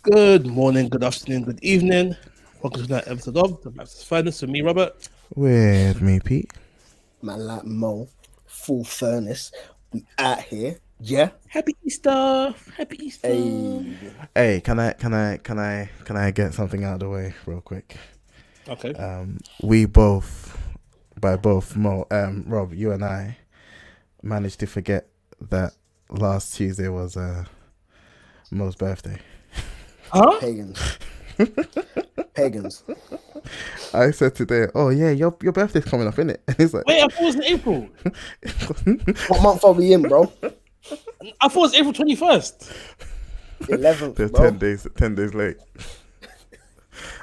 Good morning, good afternoon, good evening. Welcome to another episode of The Master's Finest with me, Robert. With me, Pete. Man like Mo, full furnace. We out here. Yeah. Happy Easter! Happy Easter! Hey. Hey, can I get something out of the way real quick? Okay. We both, by both Rob, you and I, managed to forget that last Tuesday was Mo's birthday. Huh? Pagans. I said today, oh yeah, your birthday's coming up, innit? And he's like, Wait, I thought it was in April. What month are we in, bro? I thought it was April 21st. 11th, they're bro. 10 days late.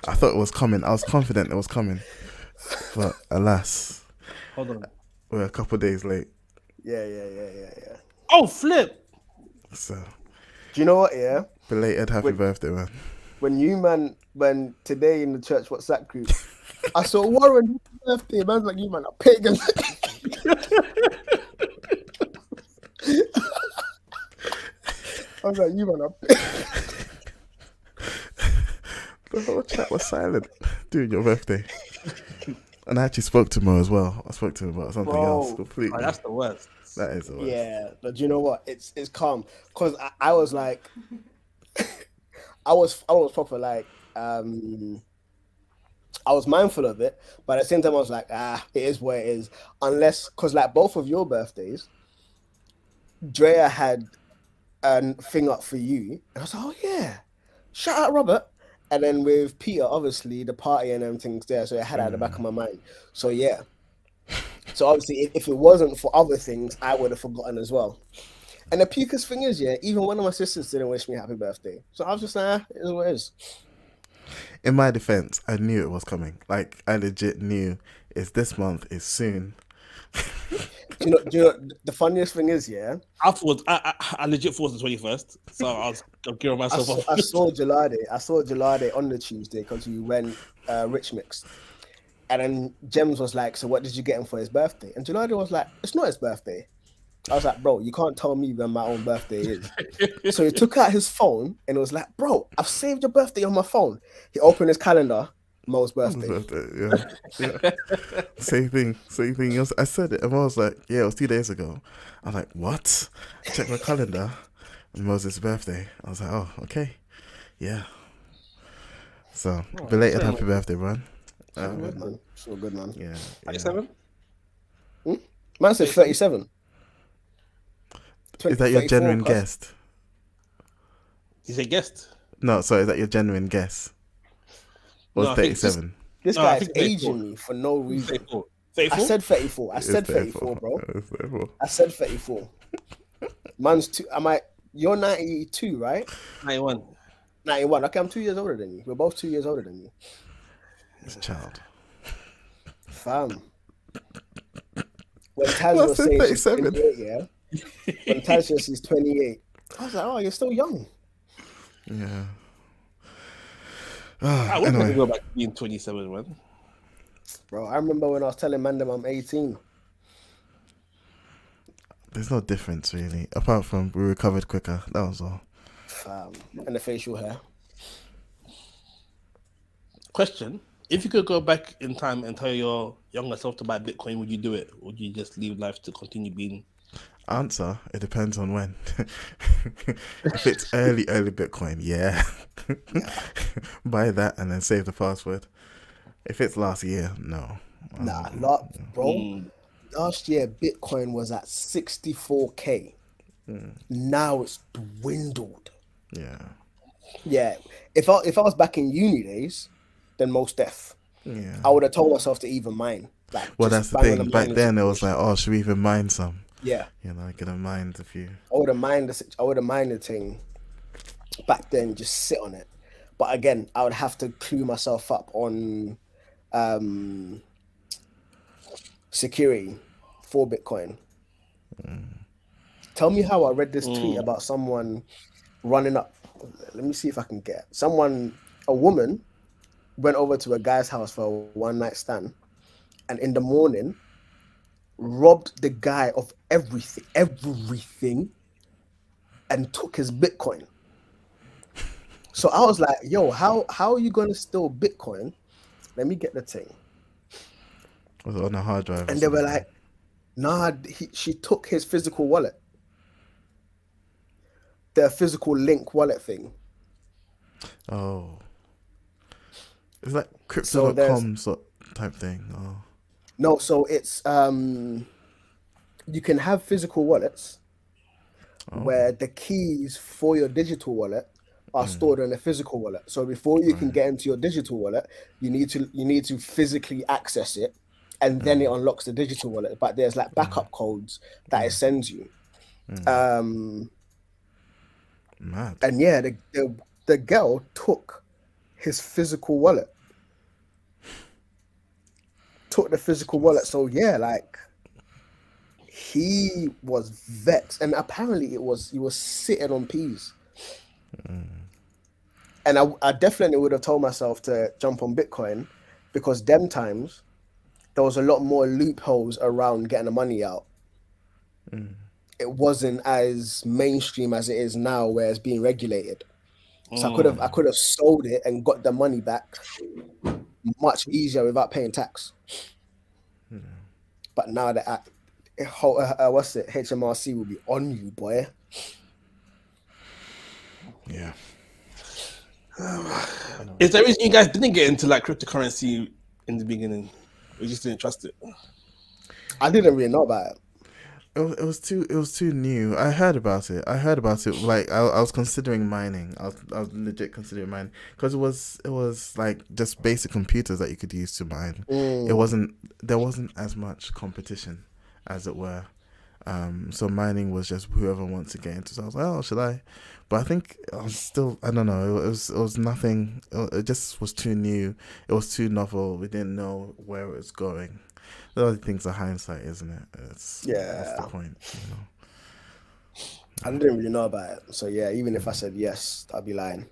I thought it was coming. I was confident it was coming, but alas, Hold on. we're a couple days late. Yeah. Oh, flip! So Do you know what, yeah? belated happy birthday, man. When today in the church WhatsApp group, I saw Warren's birthday, man's like, you man are pagans. I was like, you man are pagans. The whole chat was silent during your birthday. And I actually spoke to Mo as well. I spoke to him about something else completely. Oh, that's the worst. That is the worst. Yeah, but do you know what? It's calm. Cause I was like I was proper like I was mindful of it, but at the same time I was like, it is what it is. Unless cause like both of your birthdays, Drea had a thing up for you. And I was like, oh yeah. Shout out Robert. And then with Peter, obviously the party and everything's there, so I had it at the back of my mind. So yeah. So obviously, if it wasn't for other things, I would have forgotten as well. And the peakest thing is, yeah, even one of my sisters didn't wish me happy birthday. So I was just like, it is what it is. In my defense, I knew it was coming. Like, I legit knew it's this month, it's soon. Do you know the funniest thing is, yeah? I legit thought it was the 21st, so I was gearing myself off. I saw Gelade on the Tuesday because we went Rich Mix. And then Jems was like, so what did you get him for his birthday? And Gelade was like, it's not his birthday. I was like, bro, you can't tell me when my own birthday is. So he took out his phone and it was like, bro, I've saved your birthday on my phone. He opened his calendar, Mo's birthday. Yeah. Same thing. I said it, and I was like, yeah, it was 2 days ago. I was like, what? Check my calendar, and Moses' birthday. I was like, oh, okay. Yeah. So, belated happy birthday, man. So good, man. Yeah. 37? Man said 37. Is that your 34 genuine plus. guest? You say guest? No, sorry, is that your genuine guess? Was No, I think 37? This No, I guy is think 34. aging me for no reason. 34. I 34? said 34. I said 34, bro. It's 34. I said 34. Man's two. You're 92, right? 91. 91. Okay, I'm 2 years older than you. We're both 2 years older than you. It's a child. Fam. When Taz Well, I was said saying she's 37. 28, yeah? When Taz says she's 28, I was like, oh, you're still young. Yeah. I wish I Anyway. could go back to being 27, man. Bro, I remember when I was telling Mandem I'm 18. There's no difference really, apart from we recovered quicker. That was all. Fam. And the facial hair. Question: if you could go back in time and tell your younger self to buy Bitcoin, would you do it? Or would you just leave life to continue being? Answer: it depends on when. If it's early Bitcoin, yeah. Buy that and then save the password. If it's last year, no. Bro. Last year, Bitcoin was at 64K. Now it's dwindled. Yeah. Yeah. If I was back in uni days, then most def. Yeah. I would have told myself to even mine. Like, Well, just that's the bang on thing. Back mining then, it was situation. like, oh, should we even mine some? Yeah. Get a mind a few. I would have mined the thing back then, just sit on it. But again, I would have to clue myself up on security for Bitcoin. Tell me how I read this tweet about someone running up. Let me see if I can get a woman went over to a guy's house for a one night stand, and in the morning robbed the guy of everything, and took his Bitcoin. So I was like, yo, how are you gonna steal Bitcoin? Let me get the thing. Was it on a hard drive? And they were like, nah, she took his physical wallet. The physical link wallet thing. oh, it's like So there's crypto.com sort type thing. Oh, no, so it's you can have physical wallets where the keys for your digital wallet are stored in a physical wallet. So before you can get into your digital wallet, you need to physically access it, and then it unlocks the digital wallet. But there's like backup codes that it sends you. mad. And yeah, the girl took his physical wallet. Took the physical wallet. So yeah, like he was vexed, and apparently he was sitting on peas. And I definitely would have told myself to jump on Bitcoin, because them times there was a lot more loopholes around getting the money out. It wasn't as mainstream as it is now, where it's being regulated. So I could have sold it and got the money back much easier without paying tax. But now that what's it? HMRC will be on you, boy. Yeah. Is there a reason you guys didn't get into like cryptocurrency in the beginning? We just didn't trust it. I didn't really know about it. It was too new. I heard about it. Like I was considering mining. I was legit considering mining, because it was like just basic computers that you could use to mine. There wasn't as much competition, as it were. So mining was just whoever wants to get into. So I was like, oh, should I? But I think I don't know. It was nothing. It just was too new. It was too novel. We didn't know where it was going. The other things are hindsight, isn't it? That's the point. You know? I didn't really know about it. So yeah, even if I said yes, I'd be lying.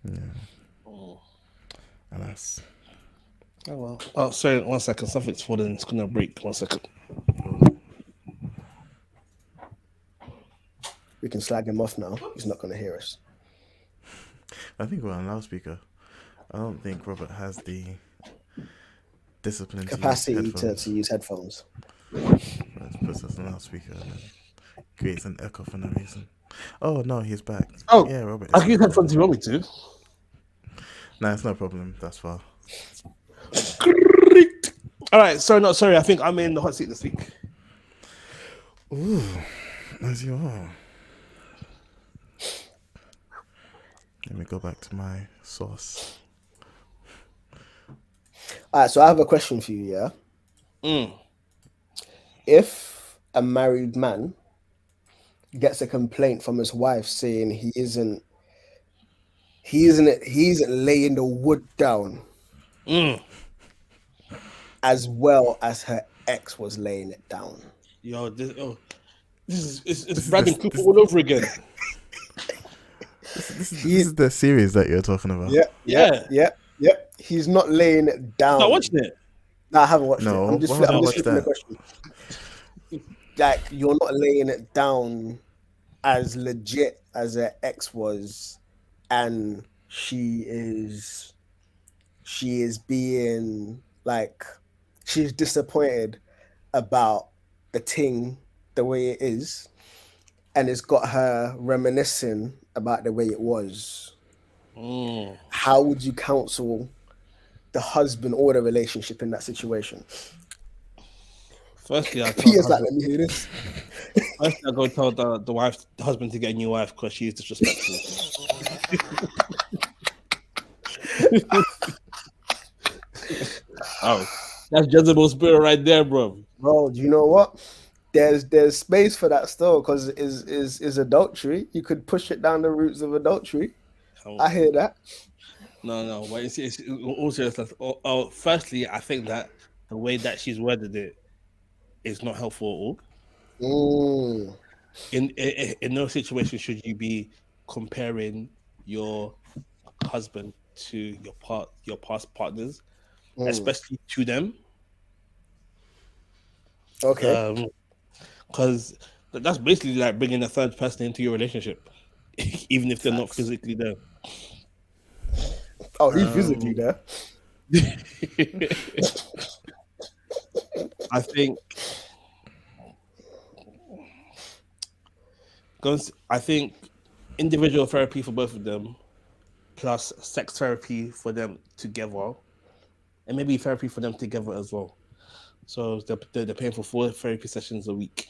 Yeah. Alas. Oh well. Oh, sorry. 1 second. Something's falling. It's gonna break. 1 second. We can slag him off now. He's not gonna hear us. I think we're on loudspeaker. I don't think Robert has the discipline capacity to use headphones. Let's put us on loudspeaker and then creates an echo for no reason. Oh no, he's back. Oh yeah, Robert. I can use headphones if you want me to. Nah, it's no problem. That's fine. All right. Sorry. I think I'm in the hot seat this week. Ooh, as you are. Let me go back to my source. All right, so I have a question for you, yeah? If a married man gets a complaint from his wife saying he isn't laying the wood down as well as her ex was laying it down. Yo, this is Brandon Cooper all over again. This is the series that you're talking about. Yeah. He's not laying it down. Not watching it. No, I haven't watched it. I'm just why flipping watch the that? question. Like, you're not laying it down as legit as her ex was, and she is being like, she's disappointed about the thing the way it is, and it's got her reminiscing about the way it was. How would you counsel the husband or the relationship in that situation? Firstly, I He is like, let me hear this. Firstly, I go tell the husband to get a new wife because she is disrespectful. Oh, that's Jezebel spirit right there, bro. Bro, do you know what? There's space for that still, because is adultery. You could push it down the roots of adultery. I hear that. No, but it's also firstly, I think that the way that she's worded it is not helpful at all. In no situation should you be comparing your husband to your past partners, especially to them. Okay. Because that's basically like bringing a third person into your relationship, even if they're not physically there. Oh, he's physically there. I think. I think individual therapy for both of them, plus sex therapy for them together, and maybe therapy for them together as well. So they're paying for 4 therapy sessions a week.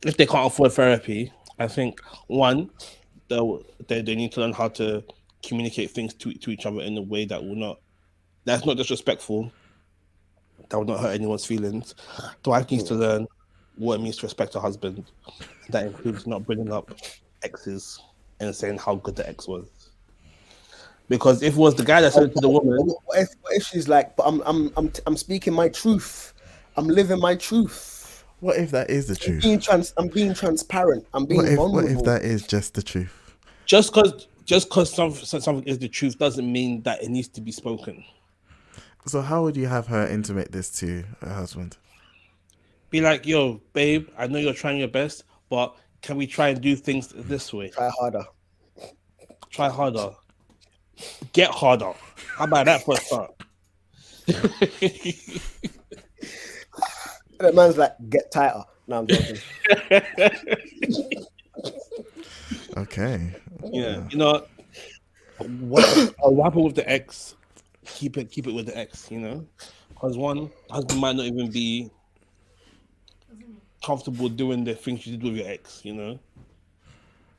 If they can't afford therapy, I think one, they need to learn how to communicate things to each other in a way that's not disrespectful, that will not hurt anyone's feelings. The wife needs to learn what it means to respect her husband. That includes not bringing up exes and saying how good the ex was. Because if it was the guy that said it to the woman, what if she's like, but I'm speaking my truth, I'm living my truth. What if that is the truth? I'm being transparent. I'm being vulnerable. What if that is just the truth? Just because something is the truth doesn't mean that it needs to be spoken. So how would you have her intimate this to her husband? Be like, yo, babe, I know you're trying your best, but can we try and do things this way? Try harder. Try harder. Get harder. How about that for a start? That man's like, get tighter. No, I'm joking. Okay. Yeah. You know, what happened with the ex? Keep it with the ex, you know? Because one, husband might not even be comfortable doing the things you did with your ex, you know?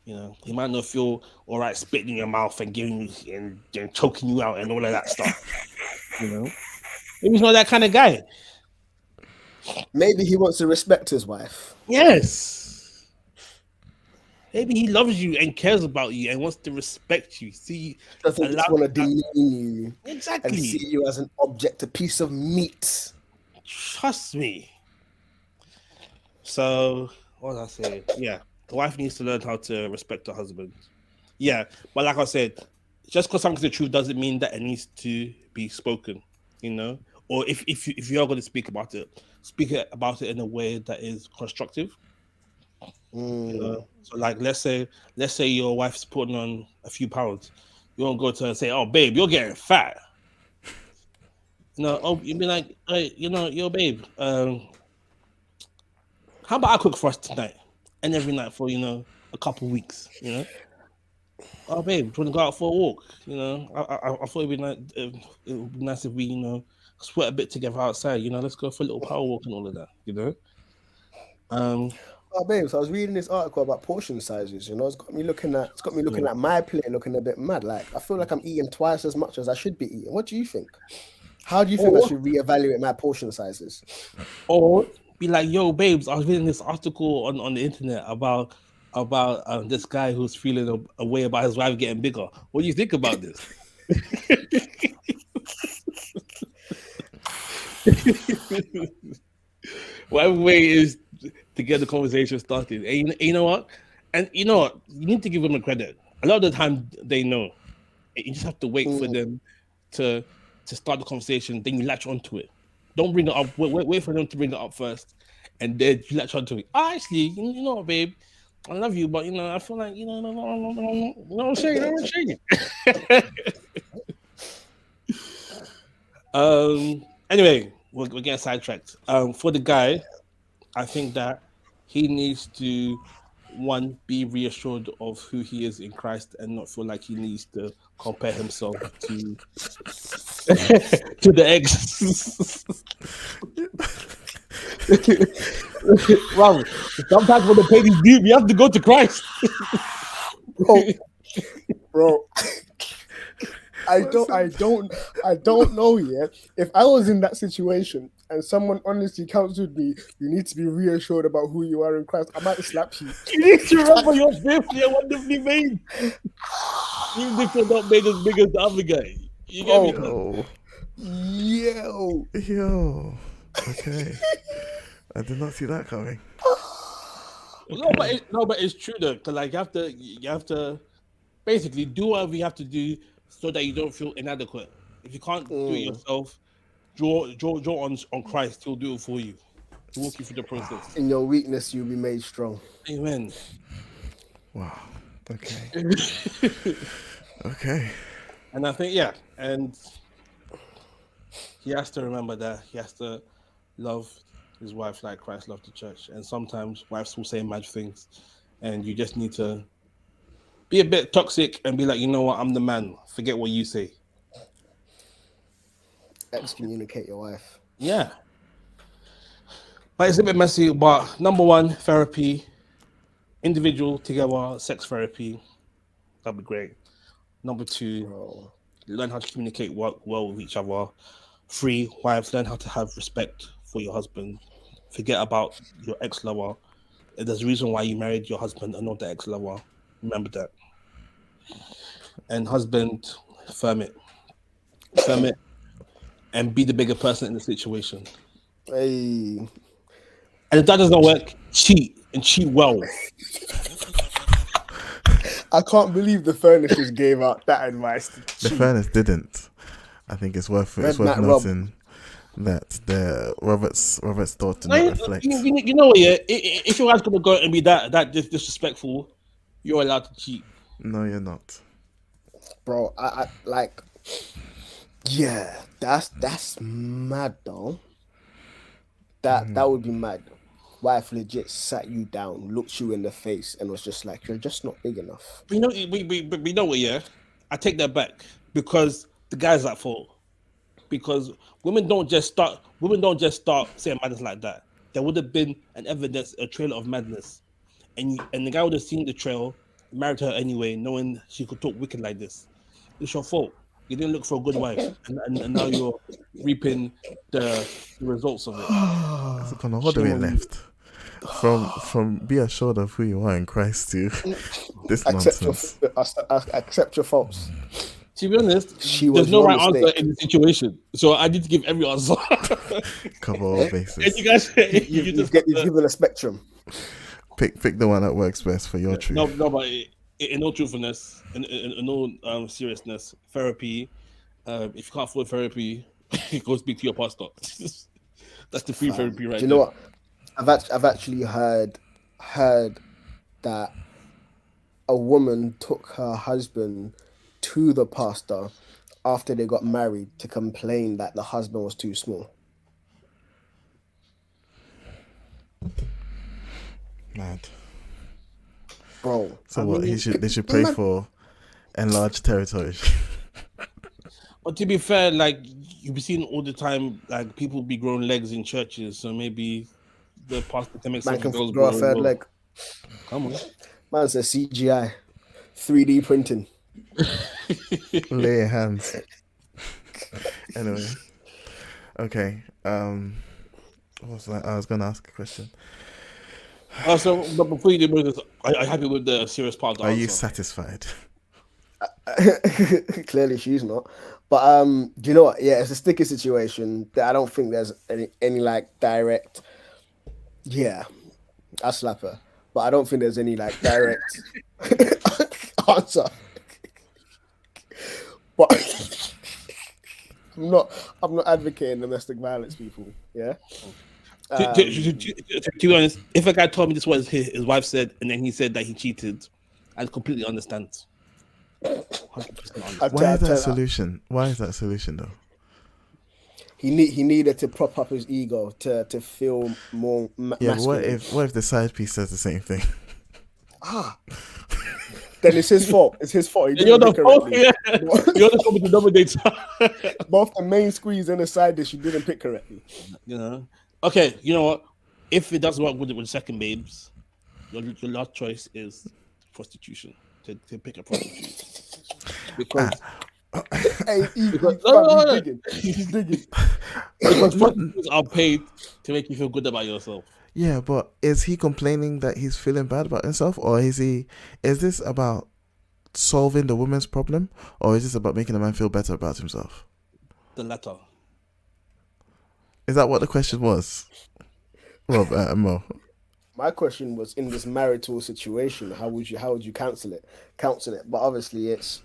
You know, he might not feel all right spitting in your mouth and giving you and choking you out and all of that stuff. You know, maybe he's not that kind of guy. Maybe he wants to respect his wife. Yes. Maybe he loves you and cares about you and wants to respect you. See, doesn't just want to demean you. Exactly. And see you as an object, a piece of meat. Trust me. So, what did I say? Yeah. The wife needs to learn how to respect her husband. Yeah, but like I said, just because something's the truth doesn't mean that it needs to be spoken, you know? Or if you are going to speak about it in a way that is constructive. You know? So like, let's say your wife's putting on a few pounds. You won't go to her and say, "Oh, babe, you're getting fat." You'd be like, "Hey, yo, babe, how about I cook for us tonight and every night for a couple weeks, you know?" "Oh, babe, do you want to go out for a walk? I thought it'd be nice if we, sweat a bit together outside. Let's go for a little power walk and all of that, Oh, babe, so I was reading this article about portion sizes. It's got me looking at my plate, looking a bit mad. Like, I feel like I'm eating twice as much as I should be eating. What do you think? How do you think I should reevaluate my portion sizes? Or be like, yo, babes, I was reading this article on the internet about this guy who's feeling a way about his wife getting bigger. What do you think about this? Whatever way is to get the conversation started. And you know what? And you know what? You need to give them a credit. A lot of the time they know. You just have to wait for them to start the conversation, then you latch onto it. Don't bring it up. Wait for them to bring it up first, and then you latch onto it. Oh, actually, you know what, babe? I love you, but I feel like no shade. Anyway, we're getting sidetracked. For the guy, I think that he needs to be reassured of who he is in Christ and not feel like he needs to compare himself to the ex. Wow, sometimes when the pain is deep, you have to go to Christ. Bro. I don't know yet. If I was in that situation and someone honestly counseled me, you need to be reassured about who you are in Christ, I might slap you. You need to remember you're fearfully and wonderfully made. Even if you're not made as big as the other guy. You get me? Yo. Okay. I did not see that coming. No, but it's true though. Cause like you have to basically do whatever you have to do so that you don't feel inadequate. If you can't do it yourself, draw on Christ. He'll do it for you. He'll walk you through the process. In your weakness, you'll be made strong. Amen. Wow. Okay. Okay. And I think, and he has to remember that he has to love his wife like Christ loved the church. And sometimes wives will say mad things, and you just need to be a bit toxic and be like, you know what, I'm the man. Forget what you say. Excommunicate your wife. Yeah. But it's a bit messy. But number one, therapy, individual together, sex therapy. That'd be great. Number two, learn how to communicate well with each other. 3, wives, learn how to have respect for your husband. Forget about your ex-lover. There's a reason why you married your husband and not the ex-lover. Remember that. And husband, firm it, and be the bigger person in the situation. Hey. And if that doesn't work, cheat and cheat well. I can't believe the furnaces gave out that advice. The furnace didn't. I think it's worth noting that the Robert's thought did not reflect. You know what? Yeah, if your wife's gonna go and be that disrespectful, you're allowed to cheat. No, you're not, bro. I like. Yeah, that's mad though. That would be mad. Wife legit sat you down, looked you in the face, and was just like, "You're just not big enough." We know what? Yeah, I take that back because the guy's at fault. Because women don't just start saying madness like that. There would have been a trail of madness, and the guy would have seen the trail, married her anyway, knowing she could talk wicked like this. It's your fault. You didn't look for a good wife, and now you're reaping the results of it. So Connor, what do we left? From be assured of who you are in Christ to this nonsense. Accept your faults. To be honest, there's no right answer in the situation, so I need to give every answer. Cover all bases. And you guys, you've given a spectrum. Pick the one that works best for your truth. No, but in all truthfulness, in all seriousness, therapy. If you can't afford therapy, go speak to your pastor. That's the free therapy, right? Do you know what? I've actually heard that a woman took her husband to the pastor after they got married to complain that the husband was too small. Mad. Bro. So they should pray for enlarged territories. But to be fair, like you've been seeing all the time, like people be growing legs in churches, so maybe the pastor can make some girls grow a third leg. Come on. Man says CGI, 3D printing. Lay your hands. Anyway, okay. What was that? I was gonna ask a question. But before you do this, are you happy with the serious part? Are you satisfied? Clearly, she's not. But do you know what? Yeah, it's a sticky situation. I don't think there's any like direct. Yeah, I slap her, but I don't think there's any like direct answer. But I'm not advocating domestic violence, people. Yeah. To be honest, if a guy told me this was his wife said, and then he said that he cheated, I'd completely understand. 100% Why is that a solution? Why is that a solution though? He needed to prop up his ego to feel more masculine. What if the side piece says the same thing? Then it's his fault. It's his fault. You're the fault. Yeah. You're the fault with the dominator. Both the main squeeze and the side dish you didn't pick correctly. You know. Okay, you know what? If it doesn't work with the second babes, your last choice is prostitution. To pick a prostitute. Because he's digging. Because prostitutes are paid to make you feel good about yourself. Yeah, but is he complaining that he's feeling bad about himself, or is this about solving the woman's problem, or is this about making a man feel better about himself? The latter. Is that what the question was, Rob Mo? My question was, in this marital situation, how would you counsel it? But obviously, it's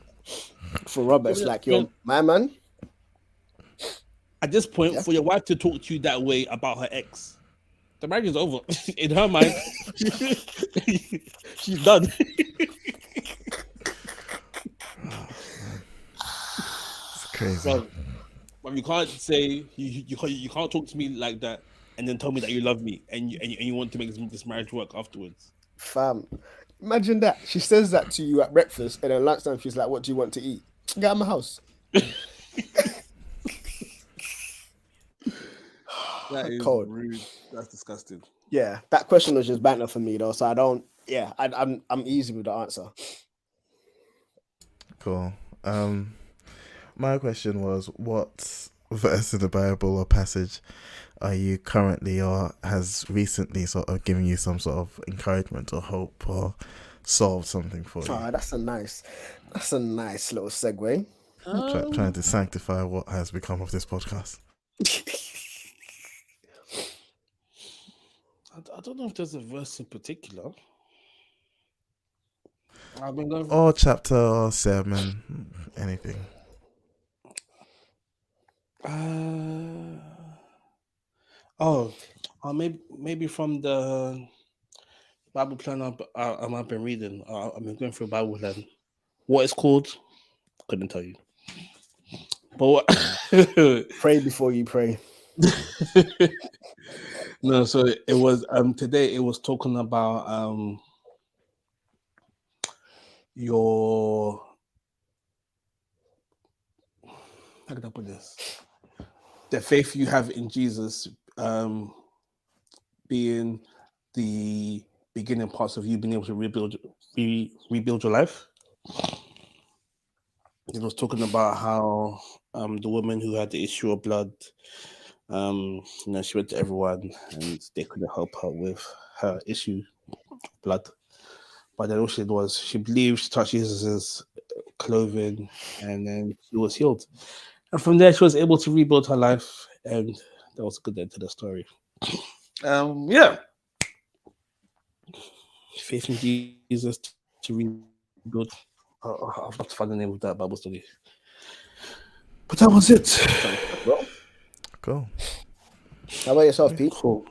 for Rob. It's like, yo, my man. At this point, for your wife to talk to you that way about her ex, the marriage is over. In her mind, she's done. Crazy. But you can't say you can't talk to me like that and then tell me that you love me and you want to make this marriage work afterwards. Fam, imagine that. She says that to you at breakfast, and then lunchtime she's like, "What do you want to eat? Get out of my house." That is Cold. rude. That's disgusting. Yeah, that question was just banter for me though, so I don't. Yeah, I'm easy with the answer. Cool. My question was, what verse in the Bible or passage are you currently or has recently sort of given you some sort of encouragement or hope or solved something for you? That's a nice little segue. Trying to sanctify what has become of this podcast. I don't know if there's a verse in particular. I've been going or chapter or sermon, anything. Maybe from the Bible plan I've been reading. I've been going through Bible plan. What it's called? Couldn't tell you. But what? Pray before you pray. No, so it was today. It was talking about your. How can I put this? The faith you have in Jesus being the beginning parts of you being able to rebuild your life. It was talking about how the woman who had the issue of blood, she went to everyone and they couldn't help her with her issue of blood. But then all she did was she believed, she touched Jesus' clothing, and then she was healed. And from there, she was able to rebuild her life, and that was a good end to the story. Yeah. Faith in Jesus to rebuild. I've got to find the name of that Bible study. But that was it. Cool. How about yourself, Pete? Cool.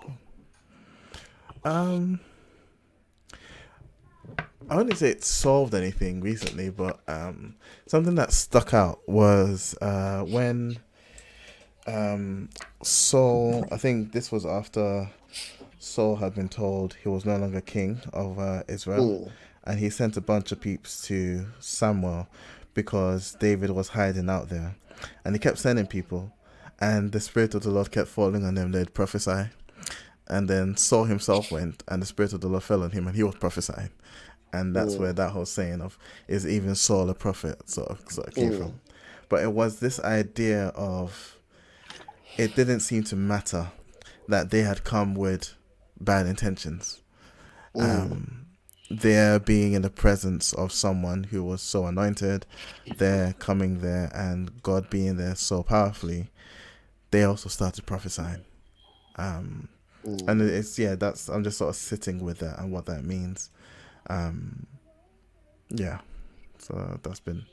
I wouldn't say it solved anything recently, but something that stuck out was when Saul, I think this was after Saul had been told he was no longer king of Israel, and he sent a bunch of peeps to Samuel because David was hiding out there, and he kept sending people, and the Spirit of the Lord kept falling on them. They'd prophesy, and then Saul himself went, and the Spirit of the Lord fell on him, and he was prophesying. And that's where that whole saying of is even Saul a prophet sort of came from. But it was this idea of it didn't seem to matter that they had come with bad intentions. They're being in the presence of someone who was so anointed, they're coming there, and God being there so powerfully, they also started prophesying. And it's that's I'm just sort of sitting with that and what that means. So that's been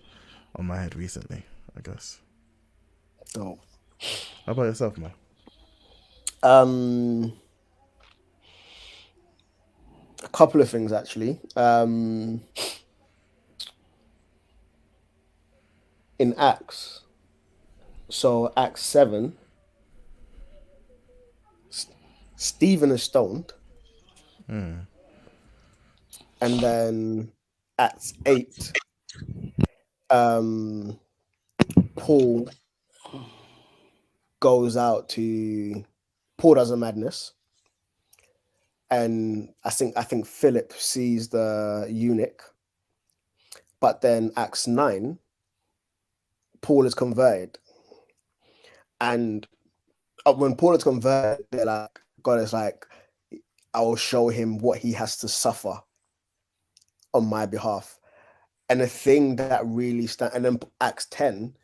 on my head recently, I guess. Oh. How about yourself, man? A couple of things actually. In Acts, so Acts 7, Stephen is stoned. And then Acts 8, Paul goes out to Paul does a madness, and I think Philip sees the eunuch, but then Acts 9, Paul is converted, and when Paul is converted, they're like, God is like, I will show him what he has to suffer on my behalf. And the thing that really and then Acts 10,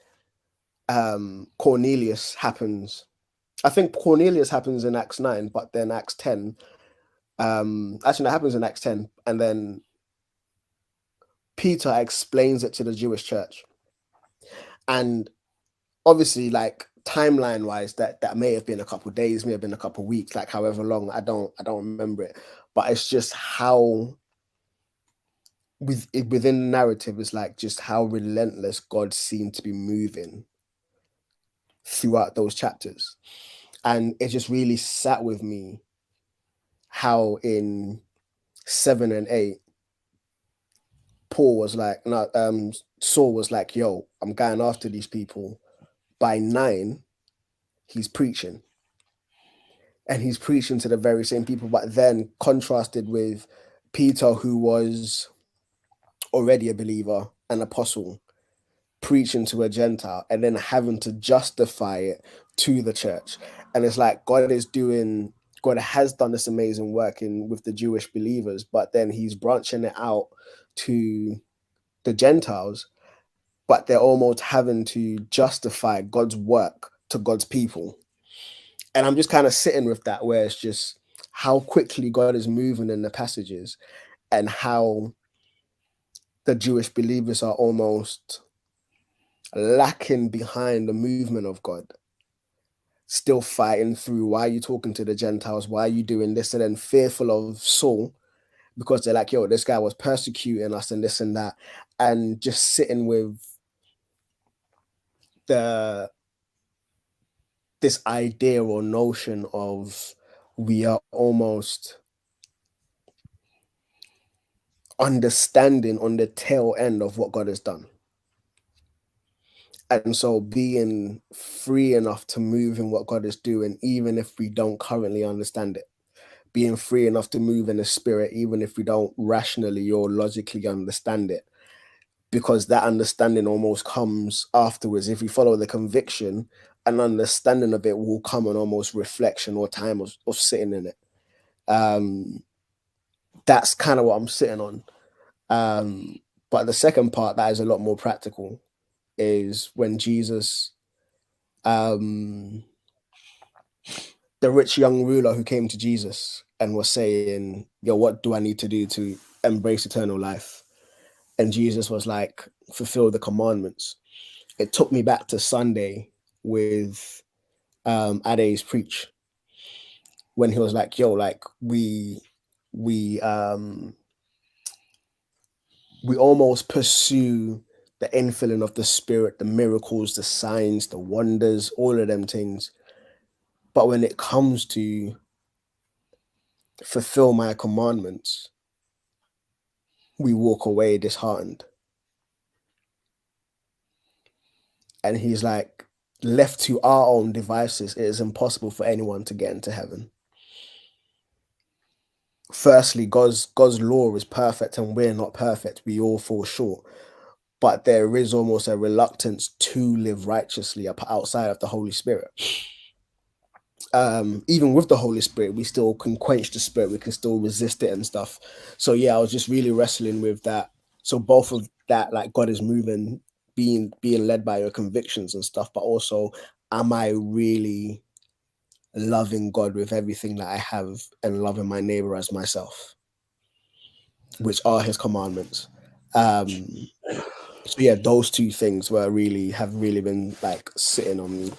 Cornelius happens. I think Cornelius happens in Acts 9, but then Acts 10, actually that happens in Acts 10, and then Peter explains it to the Jewish church. And obviously, like timeline wise, that may have been a couple of days, may have been a couple of weeks, like however long, I don't remember it, but it's just how within the narrative is like just how relentless God seemed to be moving throughout those chapters. And it just really sat with me how in 7 and 8, Saul was like, yo, I'm going after these people. By 9, he's preaching. And he's preaching to the very same people, but then contrasted with Peter, who was already a believer, an apostle, preaching to a Gentile, and then having to justify it to the church. And it's like God has done this amazing work with the Jewish believers, but then he's branching it out to the Gentiles, but they're almost having to justify God's work to God's people. And I'm just kind of sitting with that, where it's just how quickly God is moving in the passages, and how the Jewish believers are almost lacking behind the movement of God, still fighting through, why are you talking to the Gentiles? Why are you doing this? And then fearful of Saul, because they're like, yo, this guy was persecuting us and this and that. And just sitting with this idea or notion of we are almost understanding on the tail end of what God has done. And so being free enough to move in what God is doing, even if we don't currently understand it. Being free enough to move in the spirit, even if we don't rationally or logically understand it. Because that understanding almost comes afterwards. If we follow the conviction, an understanding of it will come on almost reflection or time of sitting in it. That's kind of what I'm sitting on. But the second part that is a lot more practical is when Jesus, the rich young ruler who came to Jesus and was saying, yo, what do I need to do to embrace eternal life? And Jesus was like, fulfill the commandments. It took me back to Sunday with Ade's preach, when he was like, yo, like we almost pursue the infilling of the Spirit, the miracles, the signs, the wonders, all of them things. But when it comes to fulfill my commandments, we walk away disheartened. And he's like, left to our own devices, it is impossible for anyone to get into heaven. Firstly, God's law is perfect and we're not perfect. We all fall short. But there is almost a reluctance to live righteously outside of the Holy Spirit. Even with the Holy Spirit, we still can quench the Spirit. We can still resist it and stuff. So yeah, I was just really wrestling with that. So both of that, like God is moving, being led by your convictions and stuff, but also, am I really loving God with everything that I have and loving my neighbor as myself, which are his commandments? So yeah, those two things have really been like sitting on me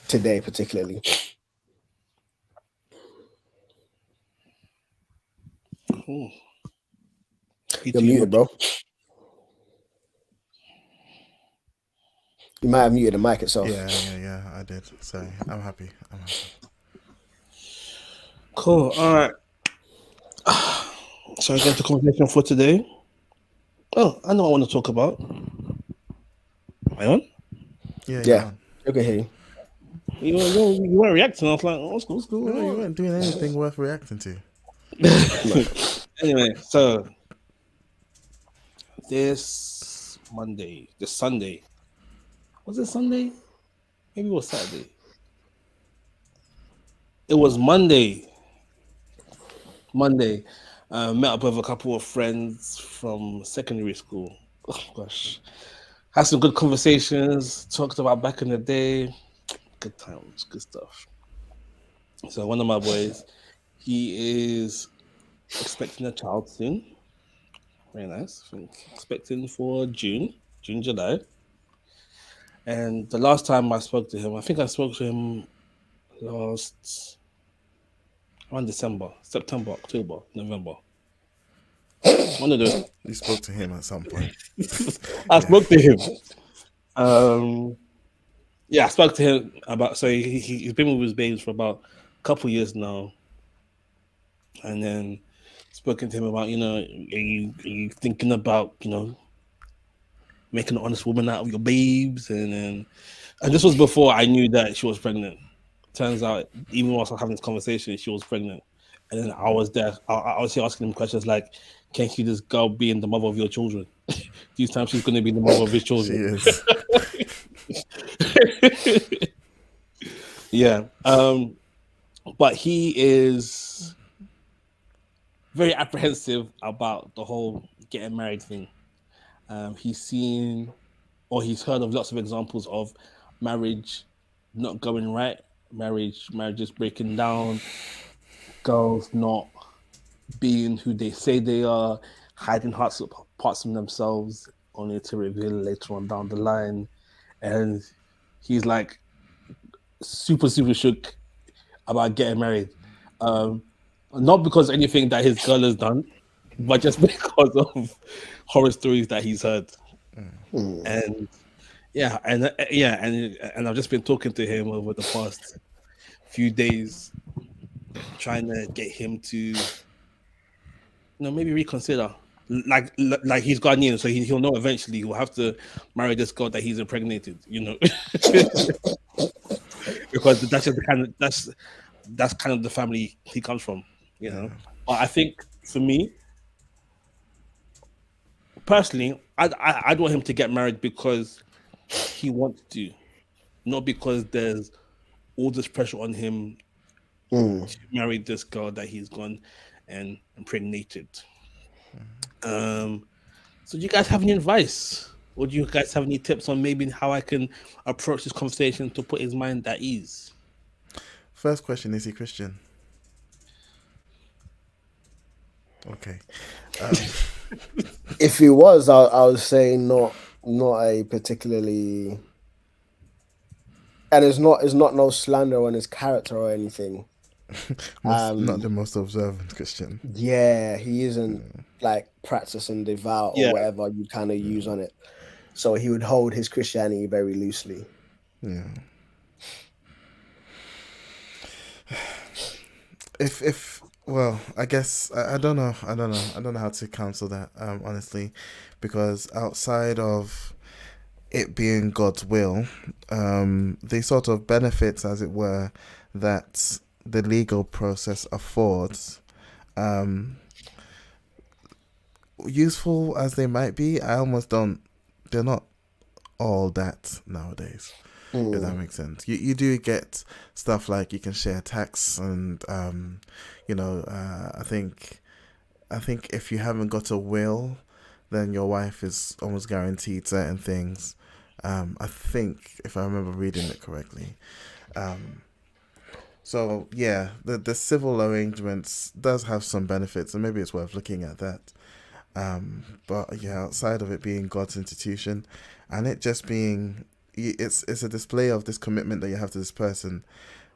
today, particularly. Cool. You're muted, bro. You might have muted the mic itself. Yeah, I did. Sorry, I'm happy. Cool. All right. So I got the conversation for today. Oh, I know what I want to talk about. Am I on? Yeah. Okay, hey. You weren't reacting. I was like, what's cool? No, you weren't doing anything worth reacting to. Anyway, so this Sunday. Was it Sunday? Maybe it was Saturday. It was Monday. Met up with a couple of friends from secondary school. Oh gosh. Had some good conversations, talked about back in the day. Good times, good stuff. So one of my boys, he is expecting a child soon. Very nice. I think expecting for June, July. And the last time I spoke to him, I think I spoke to him around December, September, October, November. One of those. You spoke to him at some point. I spoke to him. Yeah, I spoke to him about. So he's been with his babes for about a couple years now, and then spoken to him about, are you thinking about, making an honest woman out of your babes, and this was before I knew that she was pregnant. Turns out, even whilst I was having this conversation, she was pregnant, and then I was there. I was here asking him questions like, "Can you this girl being the mother of your children? These times she's going to be the mother of his She children." is. Yeah. But he is very apprehensive about the whole getting married thing. He's seen, or he's heard of lots of examples of marriage not going right, marriages breaking down, girls not being who they say they are, hiding parts of themselves, only to reveal later on down the line. And he's like super shook about getting married. Not because anything that his girl has done, but just because of horror stories that he's heard. And and I've just been talking to him over the past few days, trying to get him to, maybe reconsider. Like he's Ghanaian, so he'll know eventually he'll have to marry this girl that he's impregnated, because that's just that's kind of the family he comes from, But I think for me personally, I'd want him to get married because he wants to, not because there's all this pressure on him to marry this girl that he's gone and impregnated. So do you guys have any advice, or do you guys have any tips on maybe how I can approach this conversation to put his mind at ease? First question: is he Christian? Okay. If he was, I would say not a particularly, and it's not no slander on his character or anything. Not the most observant Christian. Yeah, he isn't like practicing devout or whatever you kind of use on it. So he would hold his Christianity very loosely. Yeah. If well, I guess I don't know how to counsel that, honestly, because outside of it being God's will, the sort of benefits, as it were, that the legal process affords, useful as they might be, they're not all that nowadays. If that makes sense. You do get stuff like you can share tax, and I think if you haven't got a will, then your wife is almost guaranteed certain things. I think, if I remember reading it correctly. So yeah, the civil arrangements does have some benefits, and maybe it's worth looking at that. But yeah, outside of it being God's institution, and it just being, it's a display of this commitment that you have to this person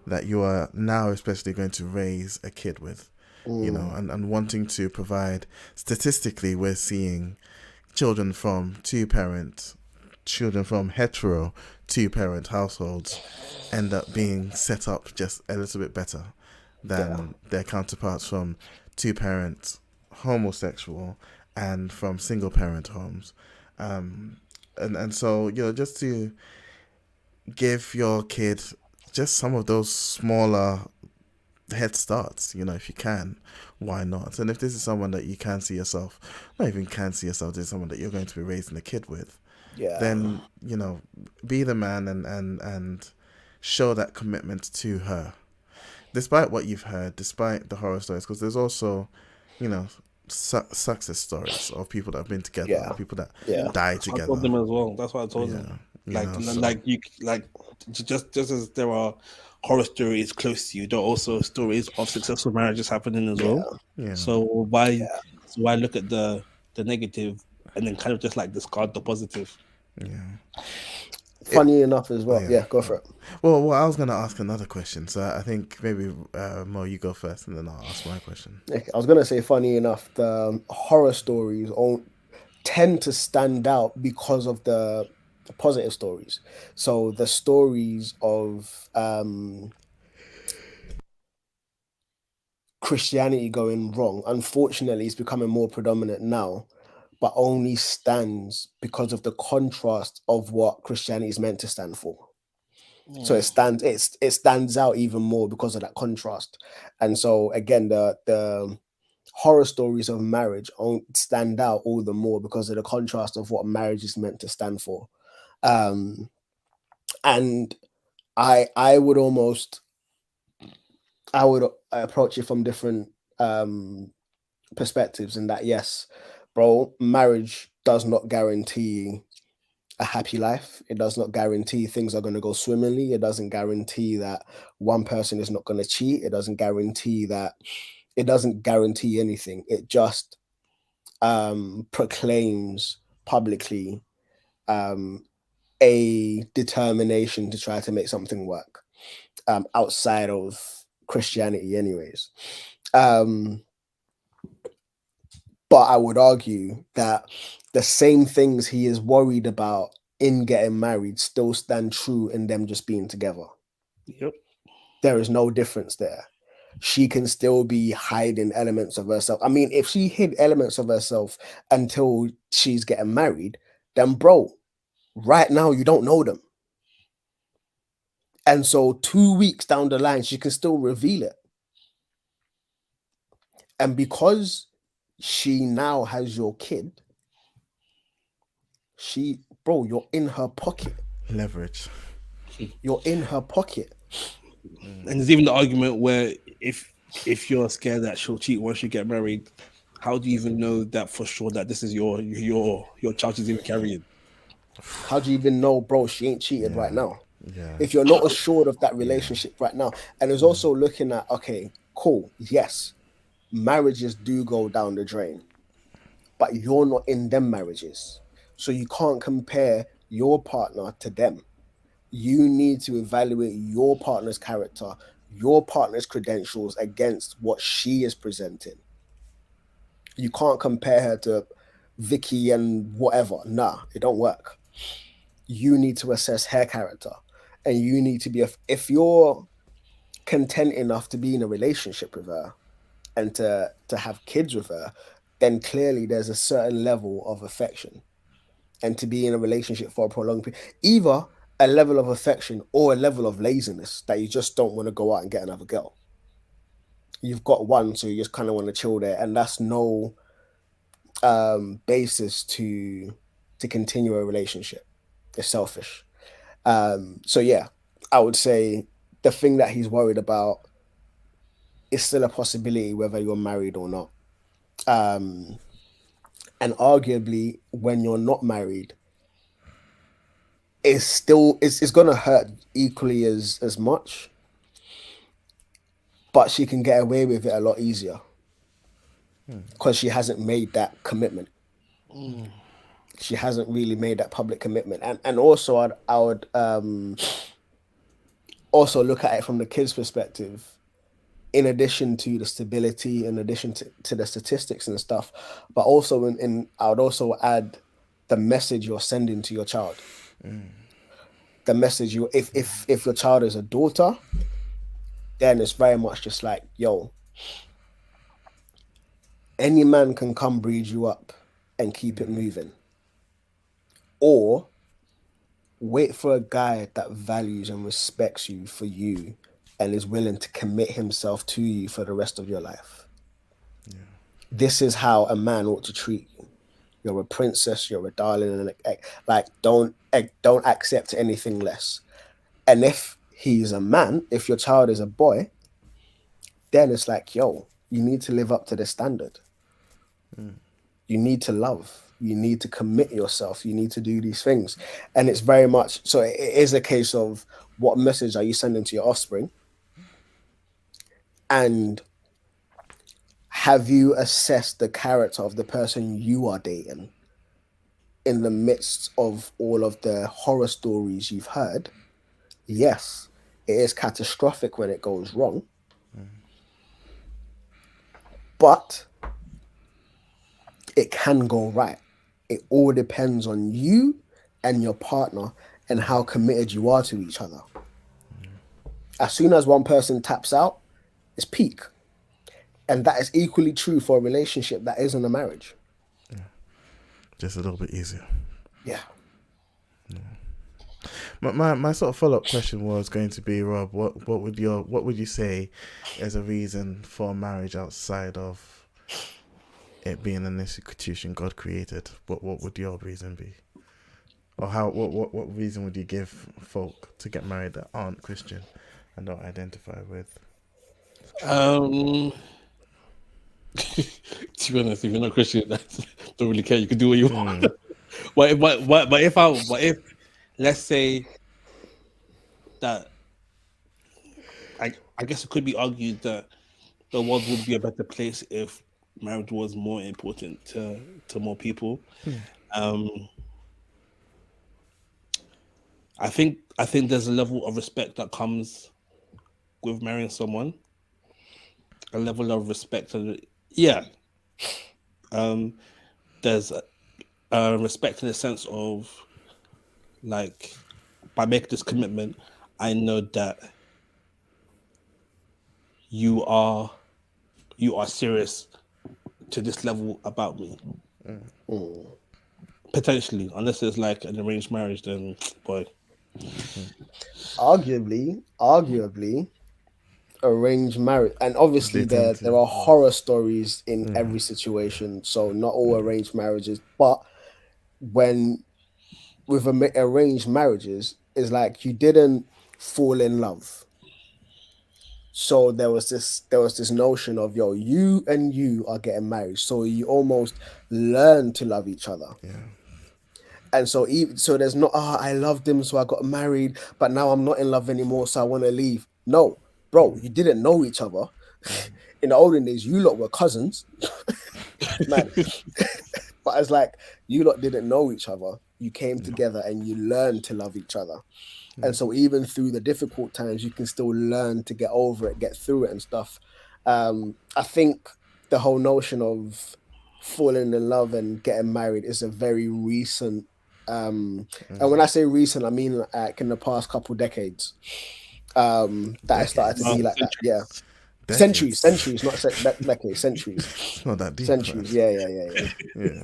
that you are now especially going to raise a kid with, and wanting to provide. Statistically, we're seeing children from hetero two-parent households end up being set up just a little bit better than their counterparts from two-parent homosexual and from single-parent homes. And so, just to give your kid just some of those smaller head starts, if you can, why not? And if this is someone that you can see yourself, not even can see yourself, this is someone that you're going to be raising a kid with, then, be the man and show that commitment to her. Despite what you've heard, despite the horror stories, because there's also, success stories of people that have been together, people that die together. I told them as well. That's what I told them. Just as there are horror stories close to you, there are also stories of successful marriages happening as well. Yeah. So why look at the negative and then kind of just like discard the positive? Yeah. Funny enough as well. Yeah, go for it. Well, I was going to ask another question, so I think maybe Mo, you go first, and then I'll ask my question. I was going to say, funny enough, the horror stories tend to stand out because of the positive stories. So the stories of Christianity going wrong, unfortunately, is becoming more predominant now, but only stands because of the contrast of what Christianity is meant to stand for. So it stands out even more because of that contrast. And so again, the horror stories of marriage stand out all the more because of the contrast of what marriage is meant to stand for. And I would approach it from different perspectives, in that, yes, bro, marriage does not guarantee a happy life. It does not guarantee things are going to go swimmingly. It doesn't guarantee that one person is not going to cheat. It doesn't guarantee anything. It just proclaims publicly a determination to try to make something work outside of Christianity anyways. But I would argue that the same things he is worried about in getting married still stand true in them just being together. Yep. There is no difference there. She can still be hiding elements of herself. I mean, if she hid elements of herself until she's getting married, then bro, right now you don't know them. And so 2 weeks down the line, she can still reveal it. And because she now has your kid, bro, you're in her pocket. Leverage. You're in her pocket. And there's even the argument where if you're scared that she'll cheat once you get married, how do you even know that for sure that this is your child she's even carrying? How do you even know, bro, she ain't cheated right now? Yeah. If you're not assured of that relationship right now. And it's also looking at, okay, cool, yes, marriages do go down the drain, but you're not in them marriages. So you can't compare your partner to them. You need to evaluate your partner's character, your partner's credentials against what she is presenting. You can't compare her to Vicky and whatever. Nah, it don't work. You need to assess her character, and you need to be, if you're content enough to be in a relationship with her and to have kids with her, then clearly there's a certain level of affection. And to be in a relationship for a prolonged period, either a level of affection or a level of laziness that you just don't want to go out and get another girl. You've got one, so you just kind of want to chill there, and that's no basis to continue a relationship. It's selfish. So yeah, I would say the thing that he's worried about is still a possibility whether you're married or not. And arguably, when you're not married, it's gonna hurt equally as much, but she can get away with it a lot easier because she hasn't made that commitment. She hasn't really made that public commitment. And also I would also look at it from the kids' perspective. In addition to the stability, in addition to the statistics and stuff, but also I would also add the message you're sending to your child. The message if your child is a daughter, then it's very much just like, yo, any man can come breed you up and keep it moving. Or wait for a guy that values and respects you for you and is willing to commit himself to you for the rest of your life. Yeah. This is how a man ought to treat you. You're a princess, you're a darling, and like don't accept anything less. And if he's a man, if your child is a boy, then it's like, yo, you need to live up to the standard. You need to love. You need to commit yourself. You need to do these things. And it's very much, so it is a case of what message are you sending to your offspring? And have you assessed the character of the person you are dating in the midst of all of the horror stories you've heard? Yes, it is catastrophic when it goes wrong. But it can go right. It all depends on you and your partner and how committed you are to each other. As soon as one person taps out, it's peak. And that is equally true for a relationship that isn't a marriage. Just a little bit easier. Yeah. My sort of follow-up question was going to be, Rob, what would you say is a reason for marriage outside of it being an institution God created? What would your reason be? Or what reason would you give folk to get married that aren't Christian and don't identify with? To be honest, if you're not Christian, don't really care. You can do what you want. But if let's say that, I guess it could be argued that the world would be a better place if marriage was more important to more people. I think there's a level of respect that comes with marrying someone. A level of respect, there's respect in the sense of, like, by making this commitment, I know that you are serious to this level about me. Potentially, unless it's like an arranged marriage, then boy. Arguably, arranged marriage, and obviously there are horror stories in every situation, so not all arranged marriages, but when with arranged marriages, it's like you didn't fall in love, so there was this notion of, yo, you and you are getting married, so you almost learn to love each other. And so there's not, I loved him, so I got married, but now I'm not in love anymore, so I want to leave. No, bro, you didn't know each other. In the olden days, you lot were cousins. Man. But it's like, you lot didn't know each other. You came together and you learned to love each other. And so even through the difficult times, you can still learn to get over it, get through it and stuff. I think the whole notion of falling in love and getting married is a very recent, and when I say recent, I mean like in the past couple decades, that I started to be like that. Yeah. Centuries, not decades, centuries. It's not that deep. Centuries, yeah.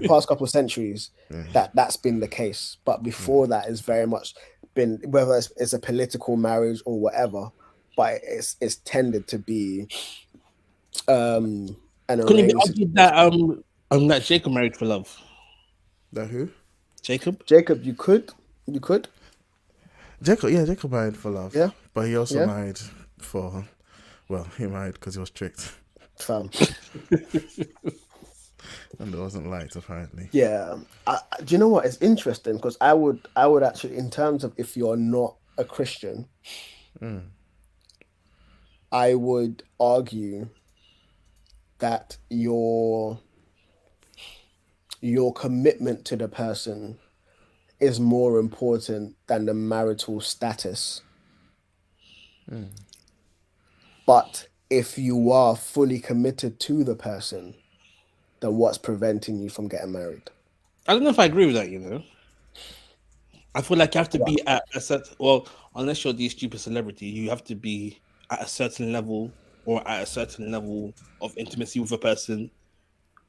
Past couple centuries, that's been the case. But before that, it's very much been, whether it's a political marriage or whatever, but it's tended to be an arranged. Couldn't it be argued that Jacob married for love? That who? Jacob, you could. Jacob married for love. Yeah, but he also married for. Well, he married because he was tricked. Fam. And it wasn't light, apparently. Yeah. Do you know what? It's interesting because I would actually, in terms of if you're not a Christian, I would argue that your commitment to the person is more important than the marital status. But if you are fully committed to the person, then what's preventing you from getting married? I don't know if I agree with that, you know. I feel like you have to be at a certain, well, unless you're the stupid celebrity, you have to be at a certain level or at a certain level of intimacy with a person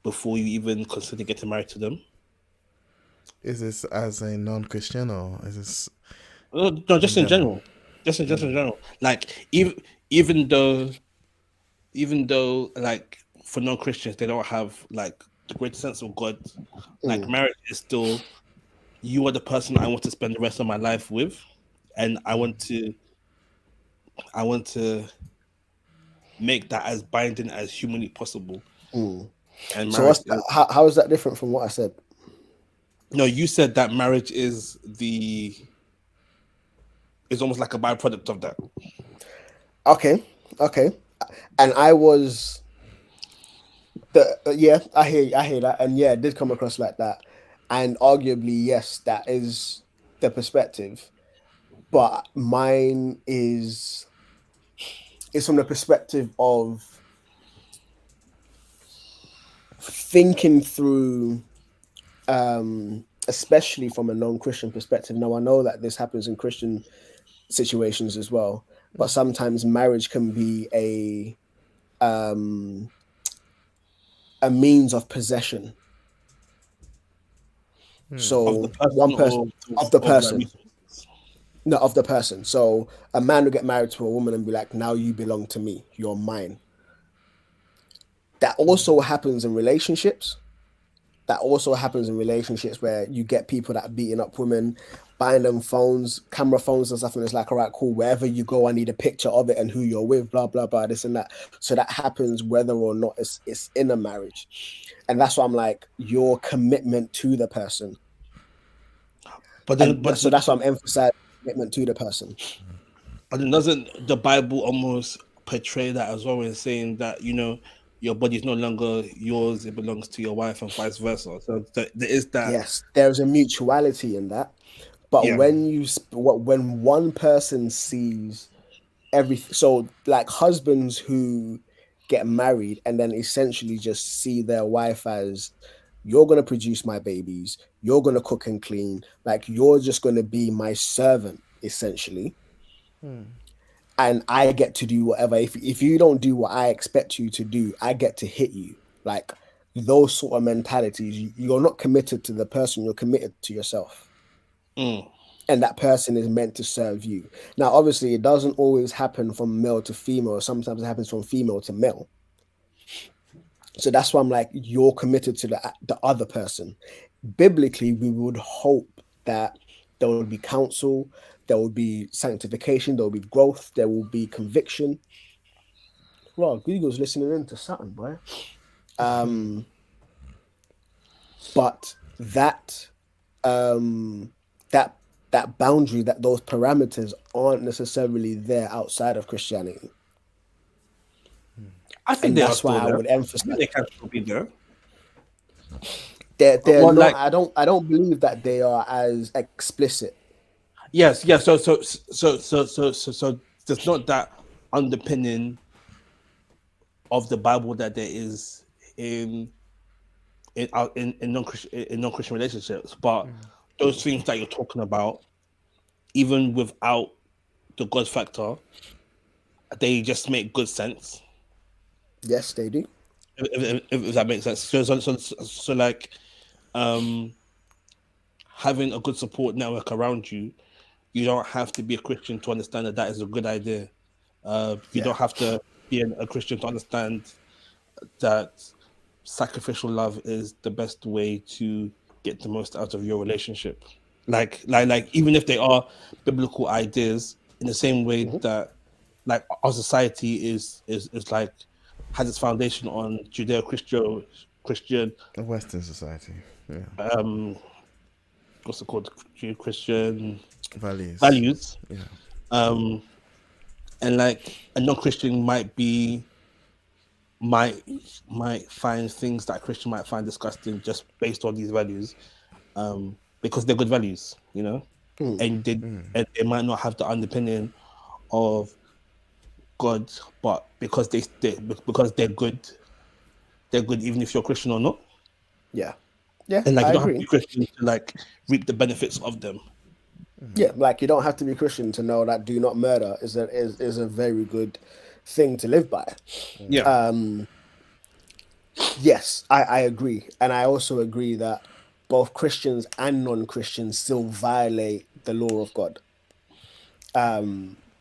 before you even consider getting married to them. Is this as a non-Christian or is this? No, just in general. Just in general. Like, even though like for non-Christians they don't have like the great sense of God, like marriage is still, you are the person I want to spend the rest of my life with, and I want to make that as binding as humanly possible. And so how is that different from what I said? No, you said that marriage is almost like a byproduct of that. Okay. And I was I hear that, and it did come across like that, and arguably yes, that is the perspective, but mine is from the perspective of thinking through especially from a non-Christian perspective. Now, I know that this happens in Christian situations as well, but sometimes marriage can be a means of possession. So one person of the person. No, of the person. So a man will get married to a woman and be like, now you belong to me. You're mine. That also happens in relationships. That also happens in relationships where you get people that are beating up women, buying them phones, camera phones and stuff. And it's like, all right, cool. Wherever you go, I need a picture of it and who you're with, blah, blah, blah, this and that. So that happens whether or not it's in a marriage. And that's why I'm like, your commitment to the person. So that's why I'm emphasizing commitment to the person. But then doesn't the Bible almost portray that as well in saying that, you know, your body is no longer yours, it belongs to your wife and vice versa. So there is that. Yes, there's a mutuality in that. But when one person sees everything, so like husbands who get married and then essentially just see their wife as, you're going to produce my babies, you're going to cook and clean, like you're just going to be my servant, essentially. And I get to do whatever. If you don't do what I expect you to do, I get to hit you. Like those sort of mentalities, you're not committed to the person, you're committed to yourself. And that person is meant to serve you. Now, obviously, it doesn't always happen from male to female. Sometimes it happens from female to male. So that's why I'm like, you're committed to the other person. Biblically, we would hope that there will be counsel, there will be sanctification, there will be growth, there will be conviction. Well, Google's listening in to something, boy. But that boundary, that those parameters aren't necessarily there outside of Christianity. I think that's why I would emphasize they can still be there. They're not. Like, I don't believe that they are as explicit. Yes. So there's not that underpinning of the Bible that there is in non-Christian relationships, but those things that you're talking about, even without the God factor, they just make good sense. Yes, they do. If that makes sense. So like, having a good support network around you, you don't have to be a Christian to understand that is a good idea. You don't have to be a Christian to understand that sacrificial love is the best way to get the most out of your relationship. Like even if they are biblical ideas, in the same way that like our society is like has its foundation on Judeo-Christian Western society. Yeah. What's it called? Christian values. Yeah. And like a non-Christian might find things that a Christian might find disgusting just based on these values, because they're good values, you know, and they might not have the underpinning of God, but because they're good even if you're Christian or not. Yeah, and like I you don't agree. have to be Christian to like reap the benefits of them. Yeah, like you don't have to be Christian to know that do not murder is a very good thing to live by. Yeah. Yes, I agree, and I also agree that both Christians and non-Christians still violate the law of God.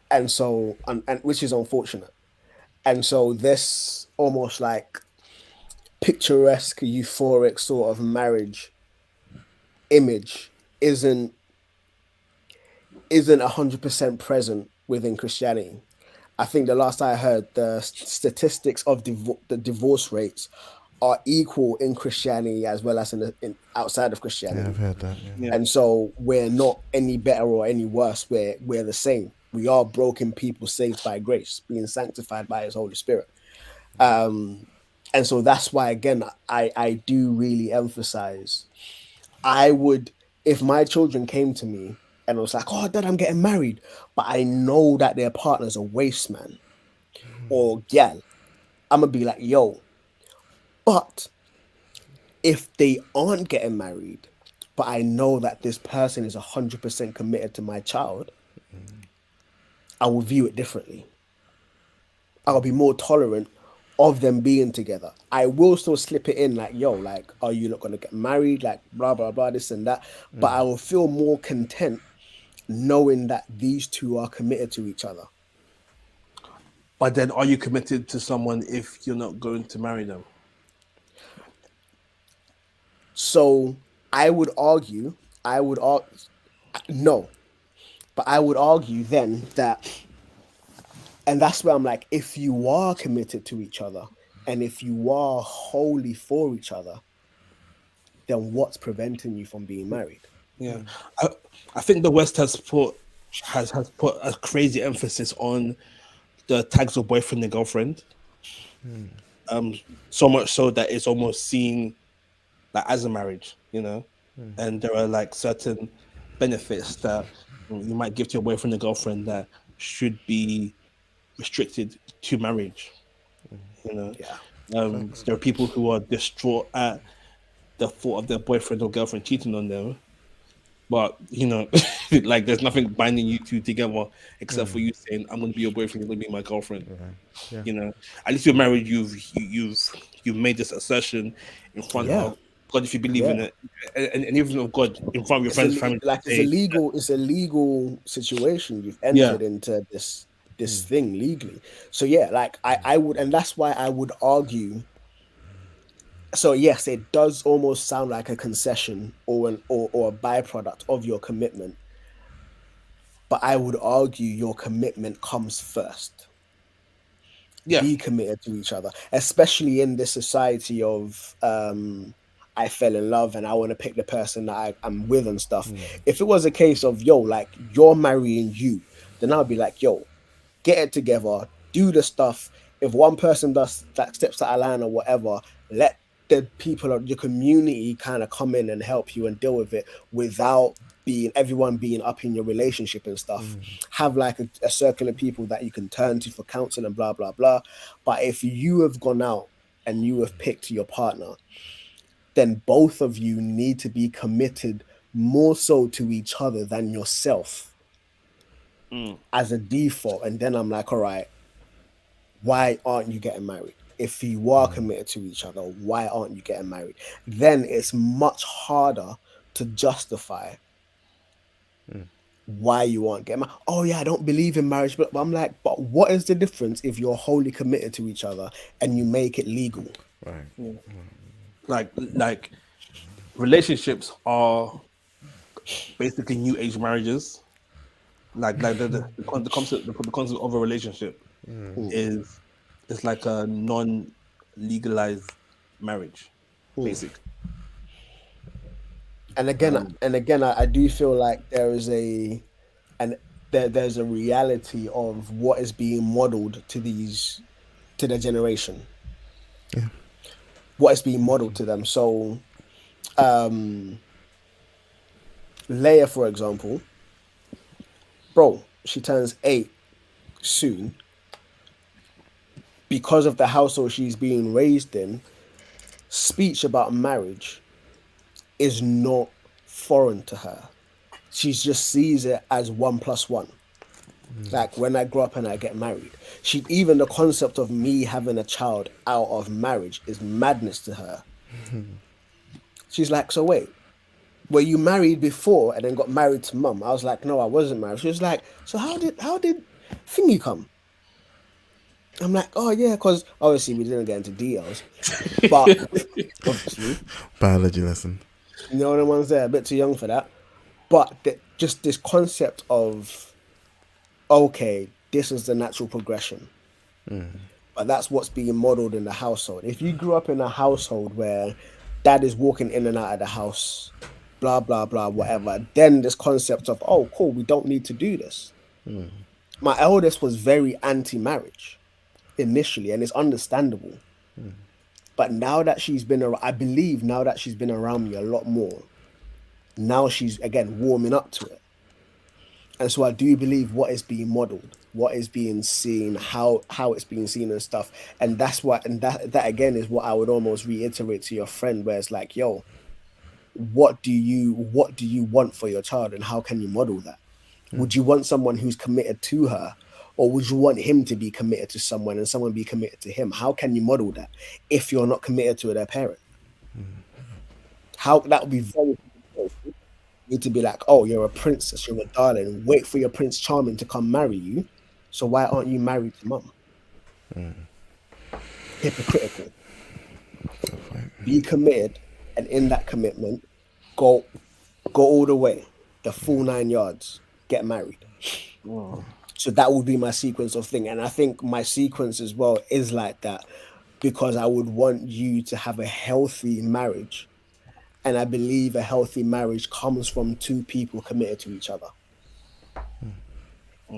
And so, and which is unfortunate. And so this almost like picturesque, euphoric sort of marriage image isn't 100% present within Christianity. I think the last I heard, the statistics of the divorce rates are equal in Christianity as well as in outside of Christianity. Yeah, I've heard that. Yeah. And so we're not any better or any worse. We're the same. We are broken people saved by grace, being sanctified by His Holy Spirit. And so that's why, again, I do really emphasize. I would, if my children came to me and was like, "Oh, Dad, I'm getting married," but I know that their partner's a waste man or gal, I'm gonna be like, "Yo." But if they aren't getting married, but I know that this person is 100% committed to my child, I will view it differently. I'll be more tolerant of them being together. I will still slip it in like, yo, like, are you not going to get married? Like, blah, blah, blah, this and that. But I will feel more content knowing that these two are committed to each other. But then are you committed to someone if you're not going to marry them? So I would argue, no. But I would argue then that, and that's where I'm like, if you are committed to each other and if you are wholly for each other, then what's preventing you from being married? Yeah. I think the West has put a crazy emphasis on the tags of boyfriend and girlfriend. So much so that it's almost seen like as a marriage, you know? And there are like certain benefits that you might give to your boyfriend and girlfriend that should be restricted to marriage, you know? There are people who are distraught at the thought of their boyfriend or girlfriend cheating on them, but you know, like there's nothing binding you two together except for you saying, "I'm going to be your boyfriend, you're going to be my girlfriend." You know, at least you're married. You've made this assertion in front of God, if you believe in it, and even of God in front of your friends, family. Like it's a legal situation. You've entered into this thing legally. So yeah, like I would, and that's why I would argue. So yes, it does almost sound like a concession or a byproduct of your commitment. But I would argue your commitment comes first. Yeah. Be committed to each other, especially in this society of I fell in love and I want to pick the person that I'm with and stuff. If it was a case of, yo, like you're marrying you, then I'll be like, yo, get it together, do the stuff. If one person does that, steps out of line or whatever, let the people of your community kind of come in and help you and deal with it without everyone being up in your relationship and stuff. Have like a circle of people that you can turn to for counsel and blah blah blah. But if you have gone out and you have picked your partner, then both of you need to be committed more so to each other than yourself as a default. And then I'm like, all right, why aren't you getting married? If you are committed to each other, why aren't you getting married? Then it's much harder to justify why you aren't getting married. Oh yeah, I don't believe in marriage, but I'm like, but what is the difference if you're wholly committed to each other and you make it legal? Right. Like relationships are basically new age marriages. Like the concept of a relationship is like a non-legalized marriage, basically. And again, I do feel like there's a reality of what is being modeled to the generation. Yeah. What is being modeled to them. So, Leia, for example, bro, she turns 8 soon. Because of the household she's being raised in, speech about marriage is not foreign to her. She just sees it as 1 + 1. Like when I grow up and I get married, even the concept of me having a child out of marriage is madness to her. She's like, so wait, were you married before and then got married to mum? I was like, no, I wasn't married. She was like, so how did thingy come? I'm like, oh yeah, because obviously we didn't get into details, but obviously biology lesson. You know what I'm saying? A bit too young for that. But just this concept of, okay, this is the natural progression. But that's what's being modeled in the household. If you grew up in a household where dad is walking in and out of the house, blah, blah, blah, whatever, then this concept of, oh, cool, we don't need to do this. My eldest was very anti-marriage initially, and it's understandable. But now that she's been around, I believe now that she's been around me a lot more, now she's, again, warming up to it. And so I do believe what is being modeled, what is being seen, how it's being seen and stuff. And that's what, and that again is what I would almost reiterate to your friend, where it's like, yo, what do you want for your child, and how can you model that? Would you want someone who's committed to her, or would you want him to be committed to someone and someone be committed to him? How can you model that if you're not committed to their parent? How that would be very difficult. You need to be like, oh, you're a princess, you're a darling. Wait for your Prince Charming to come marry you. So why aren't you married to mum? Hypocritical. Be committed, and in that commitment, go all the way, the full 9 yards. Get married. So that would be my sequence of thing, and I think my sequence as well is like that because I would want you to have a healthy marriage, and I believe a healthy marriage comes from two people committed to each other.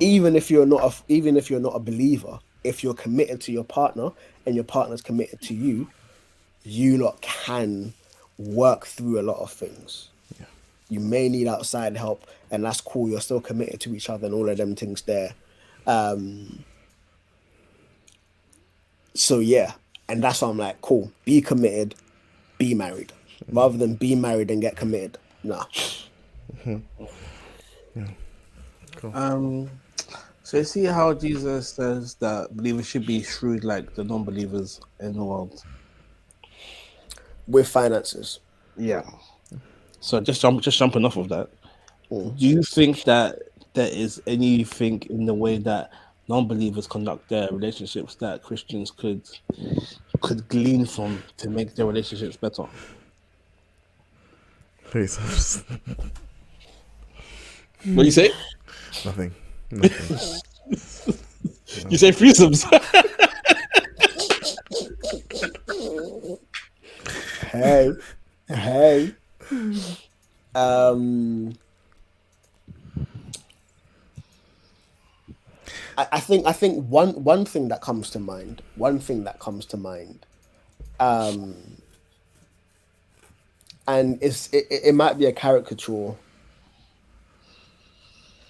Even if you're not a believer, if you're committed to your partner and your partner's committed to you, you lot can work through a lot of things. Yeah. You may need outside help, and that's cool. You're still committed to each other and all of them things there. So yeah, and that's why I'm like, cool, be committed, be married, rather than be married and get committed. Nah. Yeah. Cool. So you see how Jesus says that believers should be shrewd like the non-believers in the world with finances. Yeah. So just jumping off of that, do you think that there is anything in the way that non-believers conduct their relationships that Christians could glean from to make their relationships better? Please. What do you say? Nothing. You say threesomes. Hey. I think one thing that comes to mind. And it might be a caricature,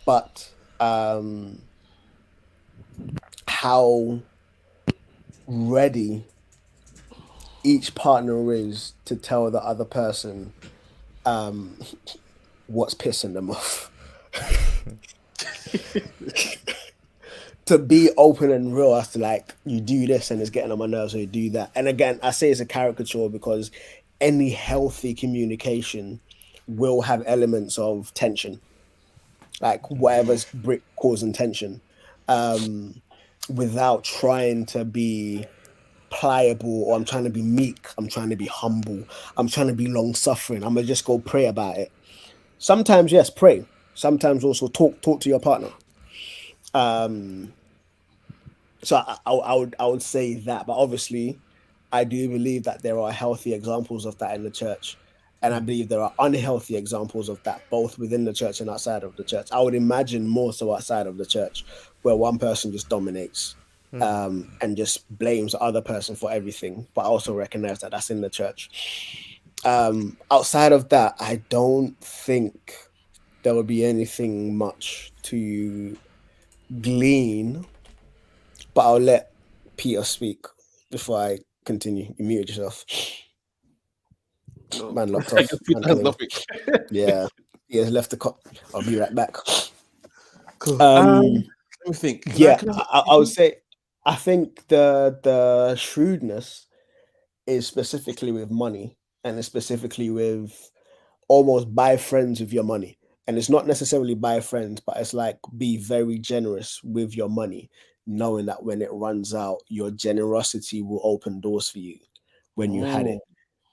but how ready each partner is to tell the other person what's pissing them off. To be open and real as to like, you do this and it's getting on my nerves, or you do that. And again, I say it's a caricature because any healthy communication will have elements of tension, like whatever's causing tension, without trying to be pliable, or I'm trying to be meek, I'm trying to be humble, I'm trying to be long suffering. I'm gonna just go pray about it. Sometimes, yes, pray. Sometimes also talk to your partner. So I would say that, but obviously I do believe that there are healthy examples of that in the church, and I believe there are unhealthy examples of that both within the church and outside of the church. I would imagine more so outside of the church, where one person just dominates and just blames the other person for everything, but I also recognize that that's in the church. Outside of that, I don't think there would be anything much to glean, but I'll let Peter speak before I continue. You muted yourself. Man locked off. Yeah, he has left the cop. I'll be right back. Cool. Let me think. Yeah, I would say I think the shrewdness is specifically with money, and it's specifically with almost buy friends with your money. And it's not necessarily buy friends, but it's like be very generous with your money, knowing that when it runs out, your generosity will open doors for you when you had it.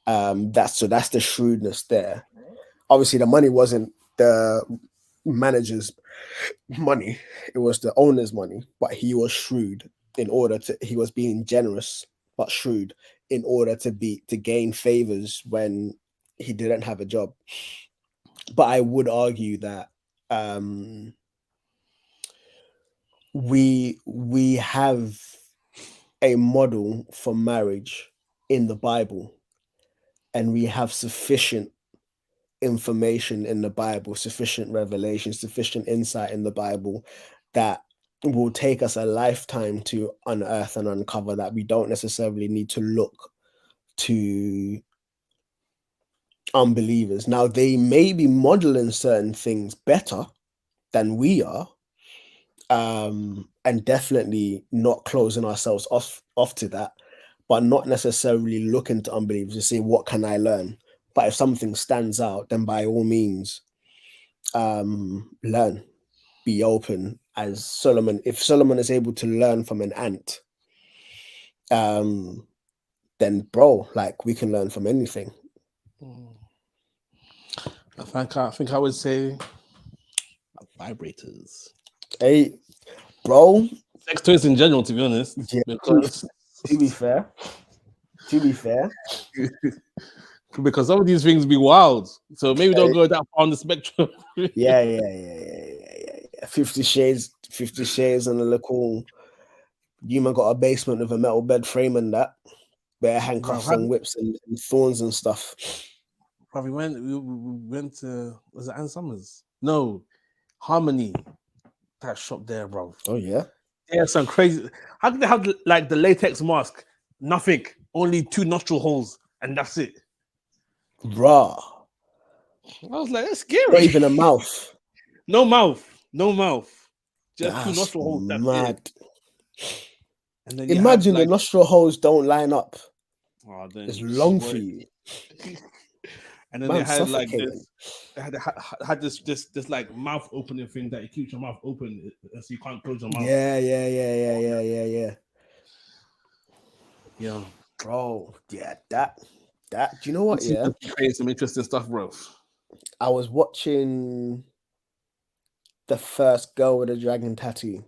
That's the shrewdness there. Obviously, the money wasn't the manager's money, it was the owner's money, but he was shrewd he was being generous but shrewd in order to gain favors when he didn't have a job. But I would argue that we have a model for marriage in the Bible, and we have sufficient information in the Bible, sufficient revelation, sufficient insight in the Bible that will take us a lifetime to unearth and uncover, that we don't necessarily need to look to unbelievers. Now, they may be modeling certain things better than we are, and definitely not closing ourselves off to that, but not necessarily looking to unbelievers to say, what can I learn? But if something stands out, then by all means, learn, be open. As Solomon, if Solomon is able to learn from an ant, then bro, like, we can learn from anything. I think I would say vibrators. Hey, bro. Sex toys in general, to be honest. Yeah, Because to be fair. because some of these things be wild. So maybe don't go that far on the spectrum. Yeah. 50 Shades and a little. You man got a basement with a metal bed frame and that. Bare handcuffs and whips and thorns and stuff. We went to, was it Ann Summers? No, Harmony. That shop there, bro. Oh yeah. Yeah, some crazy. How can they have like the latex mask? Nothing, only 2 nostril holes, and that's it. Raw. I was like, that's scary. Not even a mouth. No mouth. Just that's 2 nostril holes. That's mad. It. And then imagine the nostril holes don't line up. Oh, it's long for you. And then they had like this. They had this like mouth opening thing that it keeps your mouth open, so you can't close your mouth. Yeah. Yeah, bro. Yeah, that. Do you know what? Yeah, create some interesting stuff, bro. I was watching the first Girl with a Dragon Tattoo.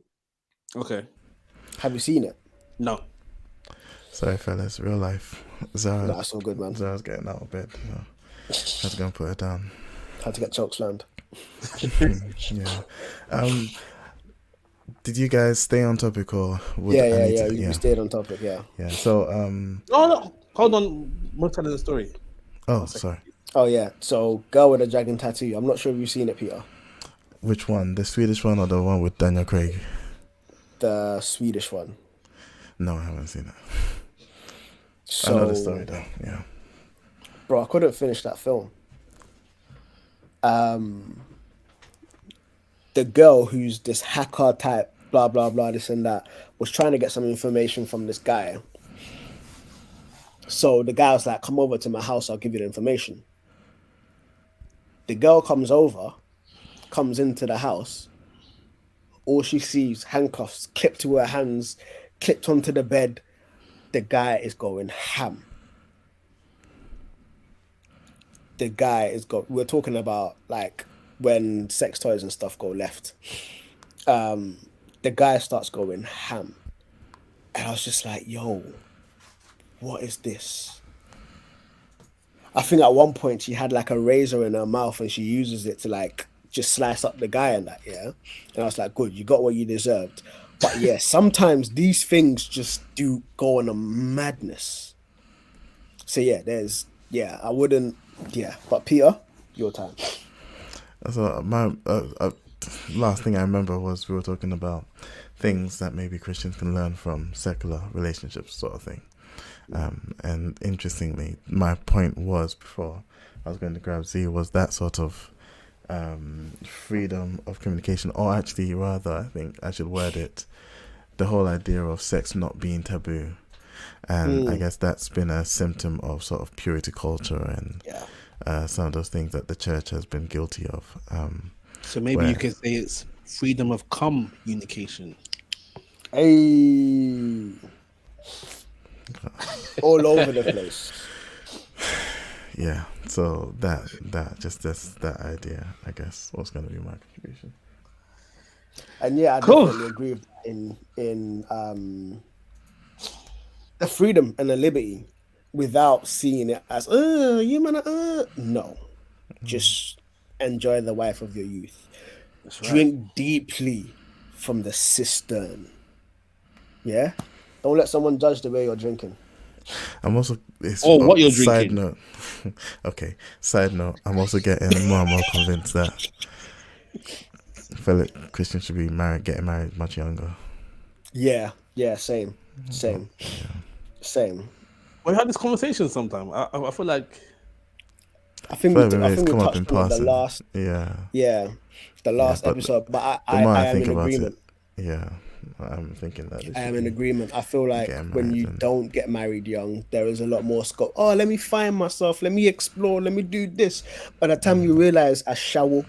Okay. Have you seen it? No. Sorry, fellas. Real life. Zara. That's all good, man. Zara's getting out of bed. Had to go and put her down. Had to get chokeslammed. Yeah. Did you guys stay on topic or? Yeah. We stayed on topic. Yeah. Yeah. So. Oh no! Hold on. More telling the story. Oh, sorry. Oh yeah. So, Girl with a Dragon Tattoo. I'm not sure if you've seen it, Peter. Which one? The Swedish one or the one with Daniel Craig? The Swedish one. No, I haven't seen it. So, I know the story though. Yeah. Bro, I couldn't finish that film. The girl who's this hacker type, blah blah blah, this and that, was trying to get some information from this guy. So the guy was like, "Come over to my house, I'll give you the information." The girl comes into the house. All she sees, handcuffs clipped to her hands, clipped onto the bed. The guy is going ham. We're talking about like when sex toys and stuff go left. The guy starts going ham. And I was just like, yo, what is this? I think at one point she had like a razor in her mouth and she uses it to like just slice up the guy and that, yeah. And I was like, good, you got what you deserved. But yeah, sometimes these things just do go on a madness. So yeah, I wouldn't, but Peter, your time. So my last thing I remember was we were talking about things that maybe Christians can learn from secular relationships, sort of thing. And interestingly, my point was before I was going to grab Z was that sort of freedom of communication, or actually rather, I think I should word it, the whole idea of sex not being taboo. And I guess that's been a symptom of sort of purity culture and some of those things that the church has been guilty of. So maybe you could say it's freedom of communication. Hey, all over the place. Yeah, so that idea, I guess, was going to be my contribution. And yeah, I definitely agree with in the freedom and the liberty, without seeing it as no, just enjoy the wife of your youth. That's drink right. Deeply from the cistern. Yeah, don't let someone judge the way you're drinking. I'm also what you're side drinking. Note. Okay, side note. I'm also getting more and more convinced that fellow Christians should be getting married much younger. Yeah, same. We had this conversation sometime. I feel like I think we come up touched in on it the passing. last the last episode, but I am in agreement. I'm thinking that I am in agreement. I feel like when you don't get married young, there is a lot more scope. Oh, let me find myself. Let me explore. Let me do this. By the time you realize, I shall.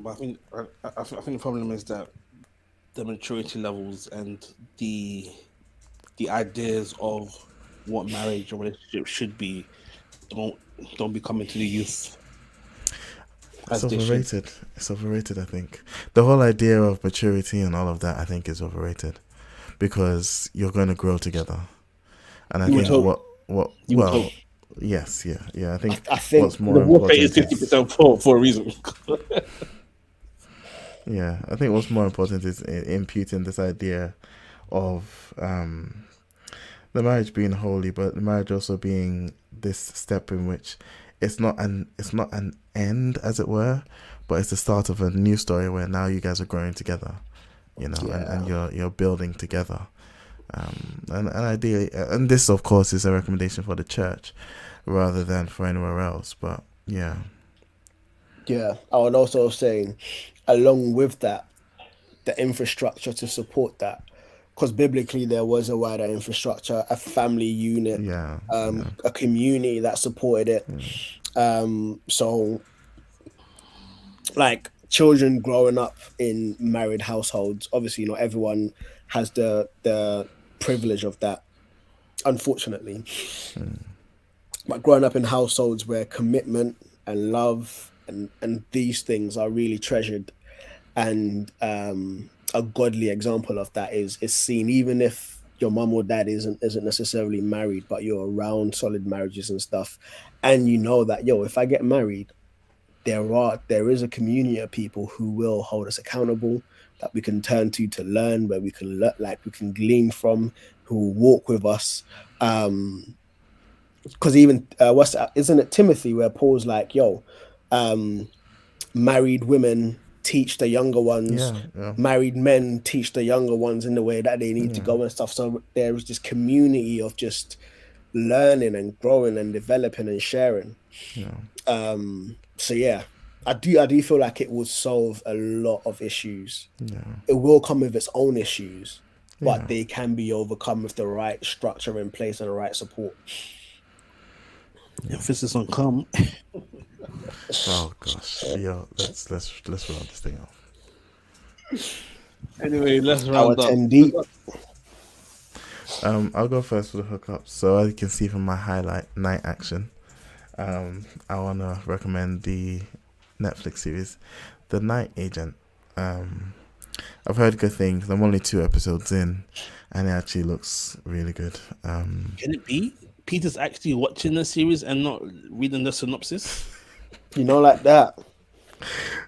But I think the problem is that the maturity levels and the ideas of what marriage or relationship should be don't be coming to the youth. It's overrated. It's overrated, I think. The whole idea of maturity and all of that, I think, is overrated because you're going to grow together. And I think yes, yeah. I think what's more the work rate is 50% for a reason. Yeah, I think what's more important is imputing this idea of the marriage being holy, but the marriage also being this step in which it's not an end, as it were, but it's the start of a new story where now you guys are growing together, and you're building together. And ideally, and this of course is a recommendation for the church rather than for anywhere else. But yeah, I would also say, along with that, the infrastructure to support that, because biblically there was a wider infrastructure, a family unit, a community that supported it. So like children growing up in married households, obviously not everyone has the privilege of that, unfortunately. But growing up in households where commitment and love and these things are really treasured, and a godly example of that is seen, even if your mum or dad isn't necessarily married, but you're around solid marriages and stuff, and you know that, if I get married, there is a community of people who will hold us accountable, that we can turn to learn, where we can we can glean from, who will walk with us. Because even isn't it Timothy where Paul's like, married women teach the younger ones, married men teach the younger ones in the way that they need to go and stuff. So there is this community of just learning and growing and developing and sharing. So I do feel like it will solve a lot of issues. It will come with its own issues, but they can be overcome with the right structure in place and the right support. Emphasis on come. Oh gosh, let's round this thing off. Anyway, let's round up. 10 deep. I'll go first for the hookup. So as you can see from my highlight night action, I want to recommend the Netflix series, The Night Agent. I've heard good things. I'm only 2 episodes in, and it actually looks really good. Can it be Peter's actually watching the series and not reading the synopsis? Like that.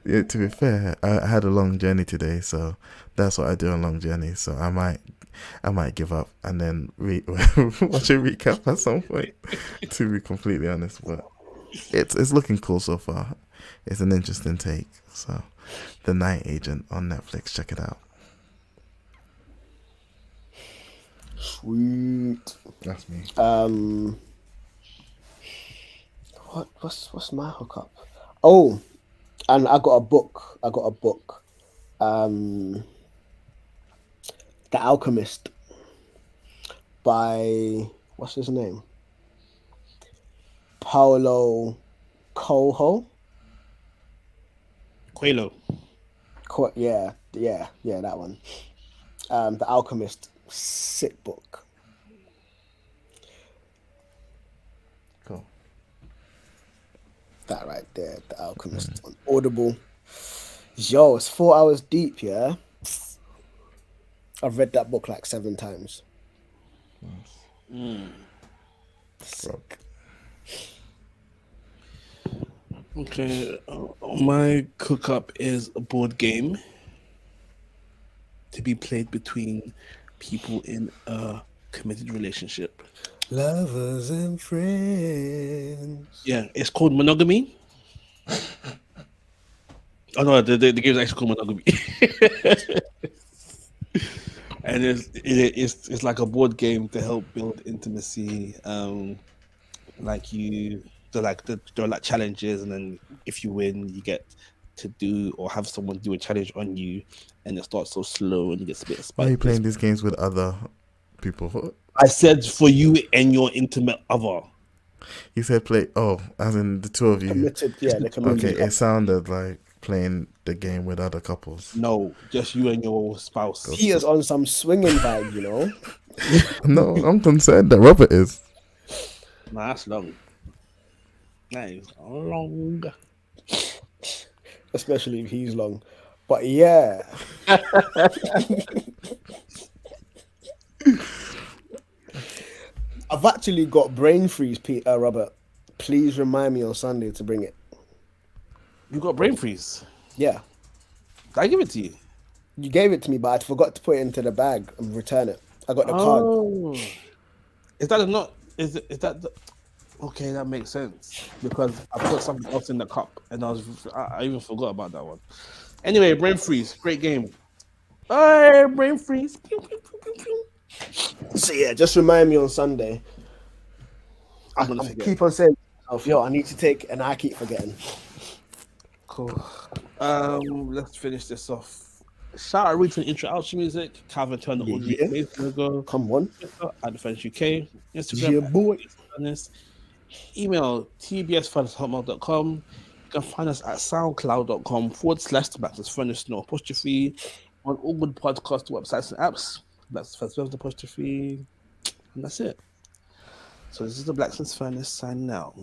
Yeah, to be fair, I had a long journey today, so that's what I do on long journeys. So I might give up and then watch a recap at some point, to be completely honest. But it's looking cool so far. It's an interesting take. So, The Night Agent on Netflix. Check it out. Sweet. That's me. What's my hookup? Oh, and I got a book. The Alchemist by what's his name? Paulo Coelho. Yeah, that one. The Alchemist, sick book. Cool. That right there, The Alchemist on Audible. Yo, it's 4 hours deep, yeah? I've read that book like 7 times. Sick. Okay, my cook-up is a board game to be played between people in a committed relationship. Lovers and friends. Yeah, it's called Monogamy. Oh no, the game is actually called Monogamy. And it's like a board game to help build intimacy. There are like challenges, and then if you win, you get to do or have someone do a challenge on you, and it starts so slow and it gets a bit spicy. Why are you playing these games with other people? I said for you and your intimate other. You said play. Oh, as in the two of you. Committed, yeah, they're committed. Okay, it sounded like playing the game with other couples. No, just you and your spouse. He is on some swinging vibe, you know. No, I'm concerned that Robert is. Nah, that's long. That is long. Especially if he's long. But yeah. I've actually got brain freeze, Robert. Please remind me on Sunday to bring it. You got brain freeze? Yeah. Did I give it to you? You gave it to me, but I forgot to put it into the bag and return it. I got the card. Is that not? Is that the? Okay, that makes sense because I put something else in the cup and I even forgot about that one. Anyway, brain freeze, great game. Hey, brain freeze. Pew, pew, pew, pew, pew. So yeah, just remind me on Sunday. I'm gonna forget. Keep on saying, yo, I need to take, and I keep forgetting. Cool. Let's finish this off. Shout out Reach for intro outro music. Calvin turned the audio days ago. Come on. At the French UK. Instagram. Yeah, boy. Email tbsfurnace@hotmail.com. You can find us at soundcloud.com/the no apostrophe on all good podcast websites and apps. That's the apostrophe. And that's it. So this is the Blacksmith's Furnace signing out.